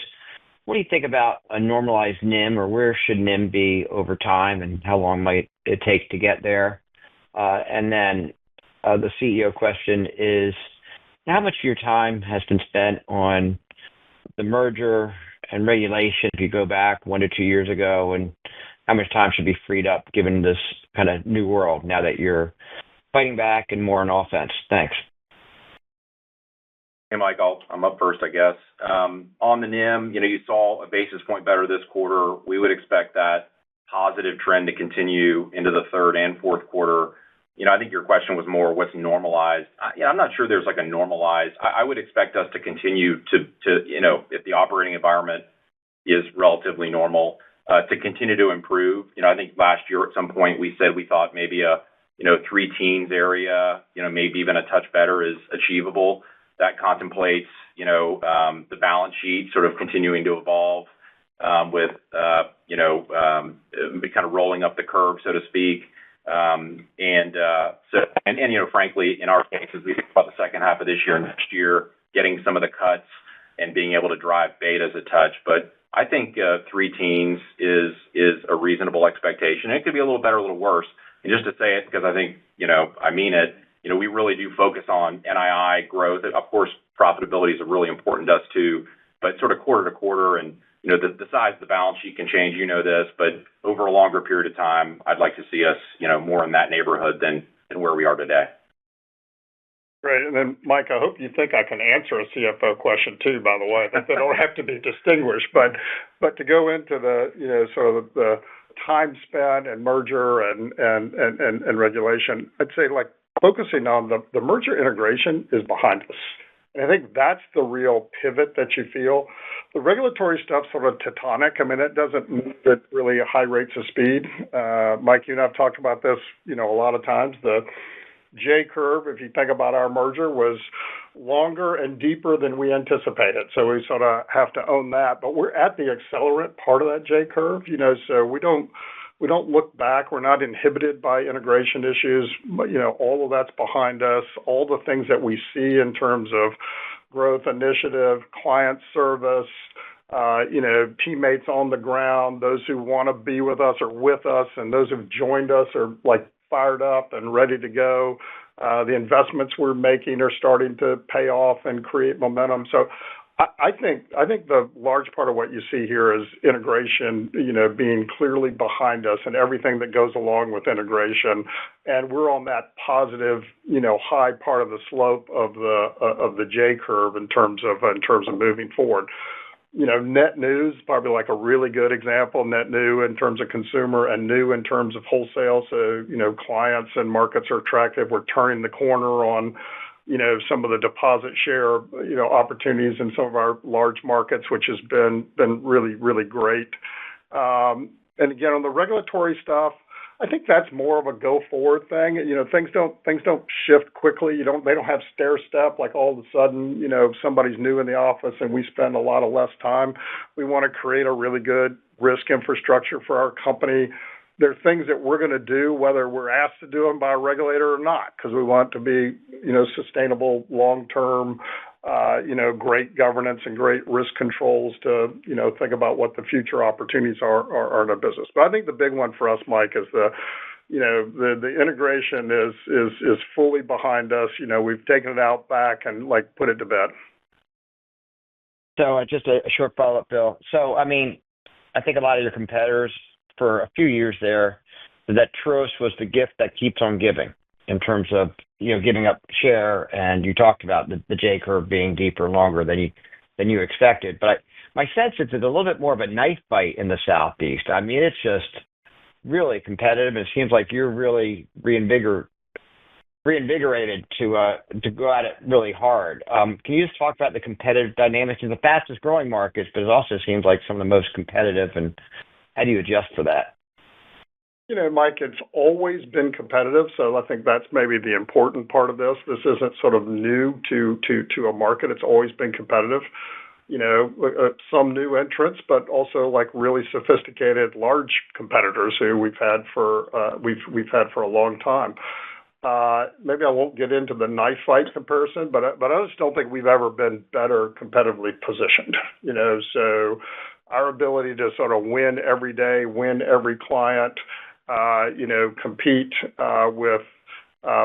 what do you think about a normalized NIM, or where should NIM be over time, and how long might it take to get there? And then the CEO question is, how much of your time has been spent on the merger and regulation if you go back 1 to 2 years ago, and how much time should be freed up given this kind of new world now that you're fighting back and more on offense? Thanks. Hey, Mike, I'm up first, I guess. On the NIM, you saw a basis point better this quarter. We would expect that positive trend to continue into the third and fourth quarter. I think your question was more what's normalized. I'm not sure there's like a normalized. I would expect us to continue to if the operating environment is relatively normal, to continue to improve. I think last year at some point we said we thought maybe a 3 teens area, maybe even a touch better is achievable. That contemplates, the balance sheet sort of continuing to evolve, with, kind of rolling up the curve, so to speak. Frankly, in our case, as we think about the second half of this year and next year, getting some of the cuts and being able to drive betas a touch. But I think 3 teens is a reasonable expectation. It could be a little better, a little worse. And just to say it, because I think, I mean it, we really do focus on NII growth. Of course, profitability is really important to us too, but sort of quarter to quarter and, the size of the balance sheet can change, this, but over a longer period of time, I'd like to see us, more in that neighborhood than where we are today. Great. And then, Mike, I hope you think I can answer a CFO question too, by the way. They don't have to be distinguished, but to go into the, sort of the time spent and merger and regulation, I'd say like focusing on the merger integration is behind us. And I think that's the real pivot that you feel. The regulatory stuff's sort of tectonic. I mean, it doesn't move at really high rates of speed. Mike, you and I have talked about this, a lot of times. The J curve, if you think about our merger, was longer and deeper than we anticipated. So we sort of have to own that. But we're at the accelerant part of that J curve, so we don't look back. We're not inhibited by integration issues. But, all of that's behind us. All the things that we see in terms of growth initiative, client service, teammates on the ground, those who want to be with us are with us, and those who've joined us are like fired up and ready to go. The investments we're making are starting to pay off and create momentum. So I think the large part of what you see here is integration, being clearly behind us and everything that goes along with integration. And we're on that positive, high part of the slope of the J curve in terms of moving forward. Net new is probably like a really good example. Net new in terms of consumer and new in terms of wholesale. So, clients and markets are attractive. We're turning the corner on some of the deposit share, opportunities in some of our large markets, which has been really, really great. And again, on the regulatory stuff, I think that's more of a go forward thing. Things don't shift quickly. They don't have stair step like all of a sudden, somebody's new in the office and we spend a lot of less time. We want to create a really good risk infrastructure for our company. There are things that we're going to do, whether we're asked to do them by a regulator or not, because we want to be, sustainable, long-term, great governance and great risk controls to, think about what the future opportunities are in our business. But I think the big one for us, Mike, is the integration is fully behind us. We've taken it out back and put it to bed. So just a short follow-up, Bill. So, I mean, I think a lot of your competitors for a few years there, that Truist was the gift that keeps on giving in terms of, giving up share. And you talked about the J curve being deeper and longer than you expected. But my sense is it's a little bit more of a knife bite in the Southeast. I mean, it's just really competitive. It seems like you're really reinvigorated to go at it really hard. Can you just talk about the competitive dynamics in the fastest growing markets, but it also seems like some of the most competitive, and how do you adjust for that? Mike, it's always been competitive, so I think that's maybe the important part of this. This isn't sort of new to a market. It's always been competitive. Some new entrants, but also really sophisticated large competitors who we've had for a long time. Maybe I won't get into the knife fight comparison, but I just don't think we've ever been better competitively positioned. So our ability to sort of win every day, win every client, compete with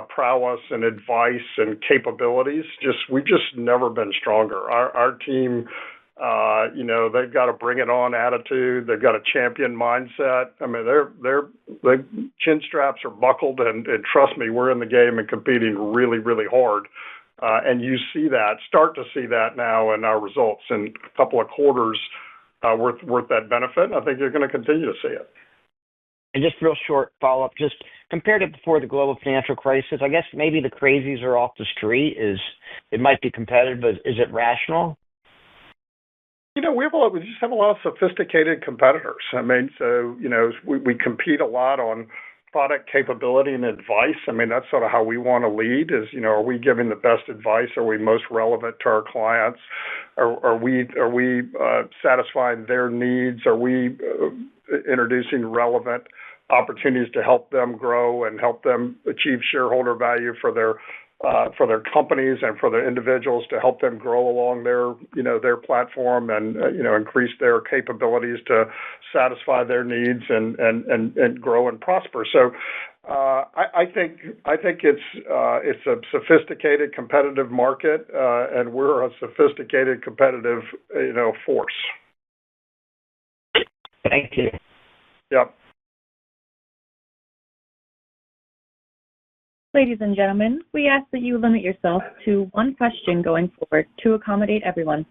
prowess and advice and capabilities. We've just never been stronger. Our team, they've got a bring it on attitude. They've got a champion mindset. I mean, their chin straps are buckled, and trust me, we're in the game and competing really, really hard. And you start to see that now in our results in a couple of quarters worth that benefit. And I think you're going to continue to see it. And just real short follow-up, just compared to before the global financial crisis, I guess maybe the crazies are off the street. It might be competitive, but is it rational? We just have a lot of sophisticated competitors. I mean, so, we compete a lot on product capability and advice. I mean, that's sort of how we want to lead is, are we giving the best advice? Are we most relevant to our clients? Are we satisfying their needs? Are we introducing relevant opportunities to help them grow and help them achieve shareholder value for their companies and for their individuals to help them grow along their platform and increase their capabilities to satisfy their needs and grow and prosper. So I think it's a sophisticated competitive market and we're a sophisticated competitive force. Thank you. Yep. Ladies and gentlemen, we ask that you limit yourself to one question going forward to accommodate everyone.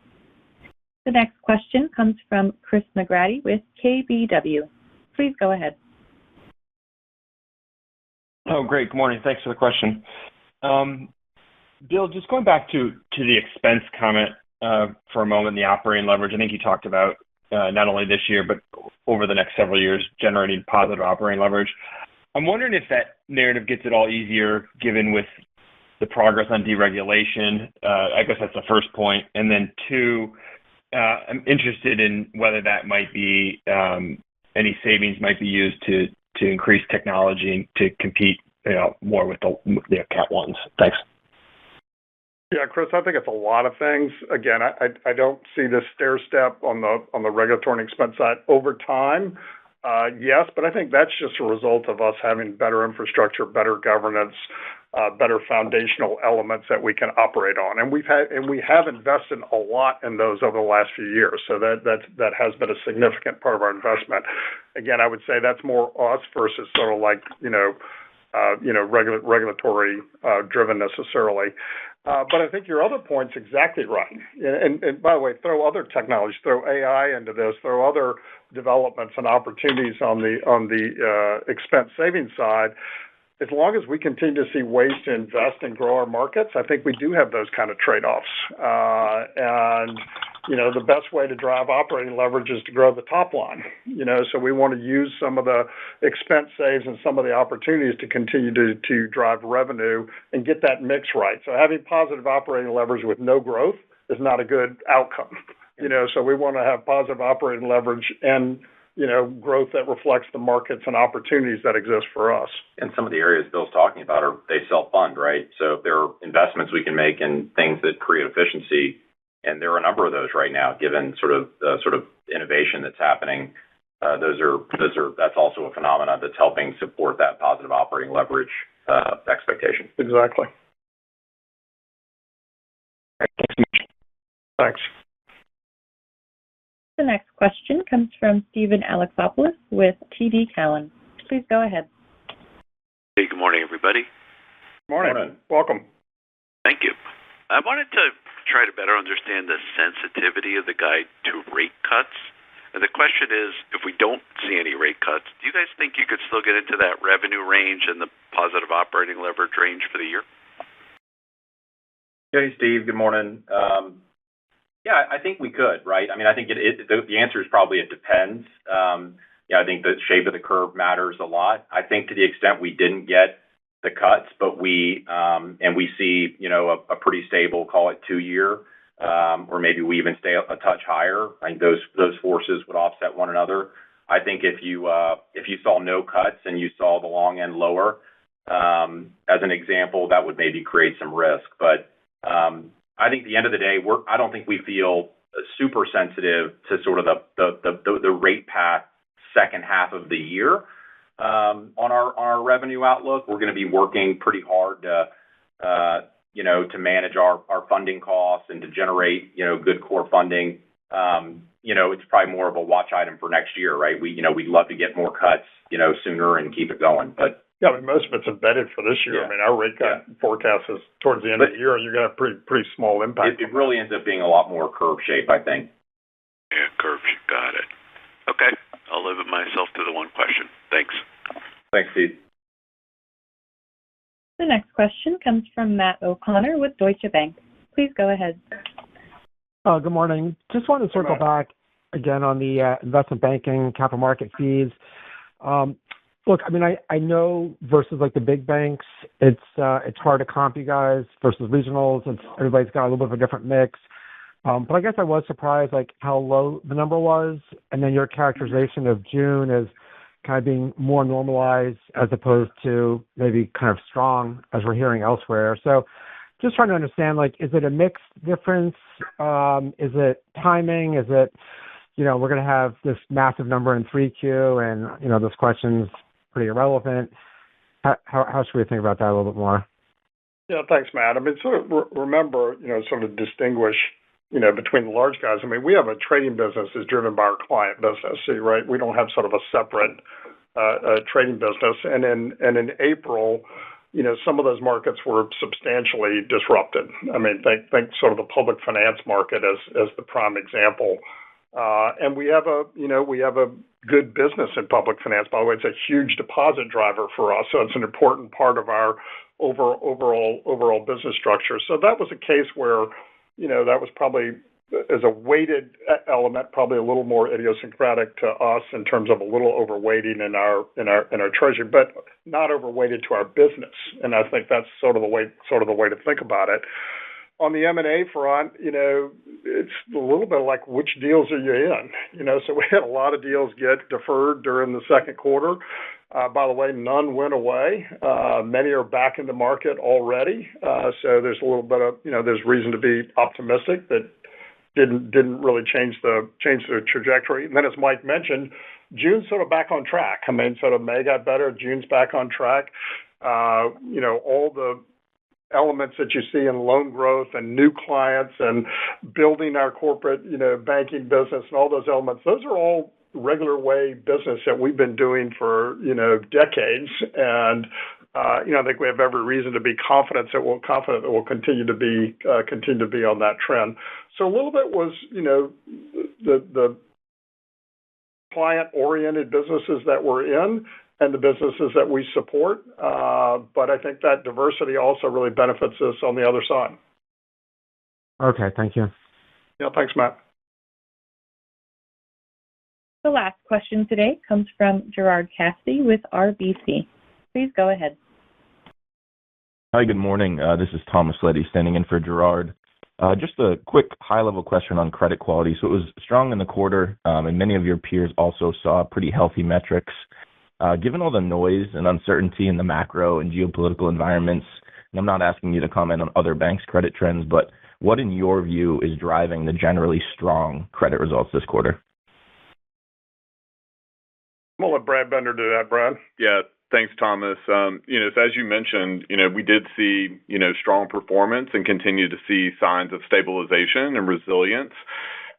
The next question comes from Chris McGratty with KBW. Please go ahead. Oh, great. Good morning. Thanks for the question. Bill, just going back to the expense comment for a moment, the operating leverage. I think you talked about not only this year, but over the next several years, generating positive operating leverage. I'm wondering if that narrative gets it all easier given with the progress on deregulation. I guess that's the first point. And then two, I'm interested in whether that might be any savings might be used to increase technology and to compete more with the Cat 1s. Thanks. Yeah, Chris, I think it's a lot of things. Again, I don't see this stair step on the regulatory and expense side over time. Yes, but I think that's just a result of us having better infrastructure, better governance, better foundational elements that we can operate on. And we have invested a lot in those over the last few years. So that has been a significant part of our investment. Again, I would say that's more us versus sort of like, regulatory driven necessarily. But I think your other point's exactly right. And by the way, throw other technologies, throw AI into this, throw other developments and opportunities on the expense savings side. As long as we continue to see ways to invest and grow our markets, I think we do have those kind of trade-offs. And the best way to drive operating leverage is to grow the top line. So we want to use some of the expense saves and some of the opportunities to continue to drive revenue and get that mix right. So having positive operating leverage with no growth is not a good outcome. So we want to have positive operating leverage and growth that reflects the markets and opportunities that exist for us. And some of the areas Bill's talking about they self-fund, right? So there are investments we can make in things that create efficiency. And there are a number of those right now, given the innovation that's happening. That's also a phenomenon that's helping support that positive operating leverage expectation. Exactly. Thanks. The next question comes from Steven Alexopoulos with TD Cowen. Please go ahead. Hey, good morning, everybody. Morning. Welcome. Thank you. I wanted to try to better understand the sensitivity of the guide to rate cuts. And the question is, if we don't see any rate cuts, do you guys think you could still get into that revenue range and the positive operating leverage range for the year? Hey, Steve. Good morning. Yeah, I think we could, right? I mean, I think the answer is probably it depends. I think the shape of the curve matters a lot. I think to the extent we didn't get the cuts, but we see, a pretty stable, call it 2-year, or maybe we even stay a touch higher. I think those forces would offset one another. I think if you saw no cuts and you saw the long end lower, as an example, that would maybe create some risk. But I think at the end of the day, I don't think we feel super sensitive to sort of the rate path second half of the year. On our revenue outlook, we're going to be working pretty hard to manage our funding costs and to generate, good core funding. It's probably more of a watch item for next year, right? We'd love to get more cuts, sooner and keep it going. But yeah, I mean, most of it's embedded for this year. Yeah. I mean, our rate cut forecast is towards the end of the year, and you're going to have pretty small impact. It really ends up being a lot more curve shape, I think. Yeah, curve shape. Got it. Okay. I'll limit myself to the one question. Thanks. Thanks, Steve. The next question comes from Matt O'Connor with Deutsche Bank. Please go ahead. Good morning. Just wanted to circle back again on the investment banking capital market fees. Look, I mean, I know versus like the big banks, it's hard to comp you guys versus regionals. Everybody's got a little bit of a different mix. But I guess I was surprised like how low the number was, and then your characterization of June as kind of being more normalized as opposed to maybe kind of strong as we're hearing elsewhere. So just trying to understand, like, is it a mixed difference? Is it timing? Is it, we're going to have this massive number in 3Q and, this question's pretty irrelevant. How should we think about that a little bit more? Yeah, thanks, Matt. I mean, sort of remember, sort of distinguish, between the large guys. I mean, we have a trading business that's driven by our client business, right? We don't have sort of a separate trading business. And in April, some of those markets were substantially disrupted. I mean, think sort of the public finance market as the prime example. And we have a good business in public finance. By the way, it's a huge deposit driver for us, so it's an important part of our overall business structure. So that was a case where, that was probably, as a weighted element, probably a little more idiosyncratic to us in terms of a little overweighting in our treasury, but not overweighted to our business. And I think that's sort of the way to think about it. On the M&A front, it's a little bit like which deals are you in? So we had a lot of deals get deferred during the second quarter. By the way, none went away. Many are back in the market already. So there's a little bit of, there's reason to be optimistic that didn't really change the trajectory. And then, as Mike mentioned, June's sort of back on track. I mean, sort of May got better. June's back on track. All the elements that you see in loan growth and new clients and building our corporate, banking business and all those elements, those are all regular way business that we've been doing for, decades. And, I think we have every reason to be confident that we'll continue to be on that trend. So a little bit was, the client-oriented businesses that we're in and the businesses that we support. But I think that diversity also really benefits us on the other side. Okay, thank you. Yeah, thanks, Matt. The last question today comes from Gerard Cassidy with RBC. Please go ahead. Hi, good morning. This is Thomas Leddy standing in for Gerard. Just a quick high-level question on credit quality. So it was strong in the quarter, and many of your peers also saw pretty healthy metrics. Given all the noise and uncertainty in the macro and geopolitical environments, and I'm not asking you to comment on other banks' credit trends, but what, in your view, is driving the generally strong credit results this quarter? I'm going to let Brad Bender do that, Brad. Yeah, thanks, Thomas. As you mentioned, we did see, strong performance and continue to see signs of stabilization and resilience.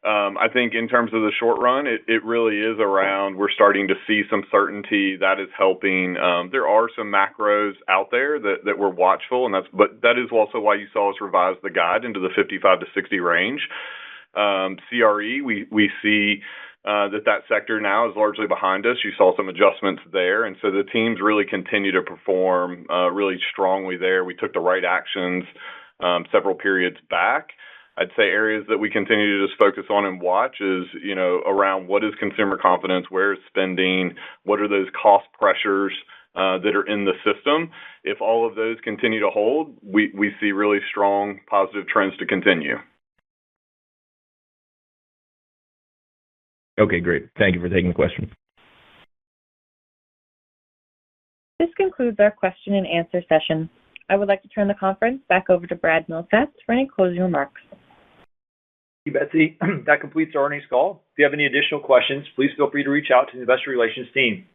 I think in terms of the short run, it really is around, we're starting to see some certainty that is helping. There are some macros out there that we're watchful, but that is also why you saw us revise the guide into the 55 to 60 range. CRE, we see that sector now is largely behind us. You saw some adjustments there, and so the teams really continue to perform really strongly there. We took the right actions several periods back. I'd say areas that we continue to just focus on and watch is, around what is consumer confidence, where is spending, what are those cost pressures that are in the system. If all of those continue to hold, we see really strong positive trends to continue. Okay, great. Thank you for taking the question. This concludes our question and answer session. I would like to turn the conference back over to Brad Milsaps for any closing remarks. Thank you, Betsy. That completes our earnings call. If you have any additional questions, please feel free to reach out to the Investor Relations team.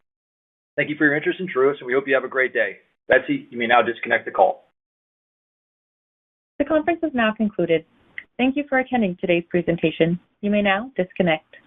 Thank you for your interest in Truist, and we hope you have a great day. Betsy, you may now disconnect the call. The conference is now concluded. Thank you for attending today's presentation. You may now disconnect.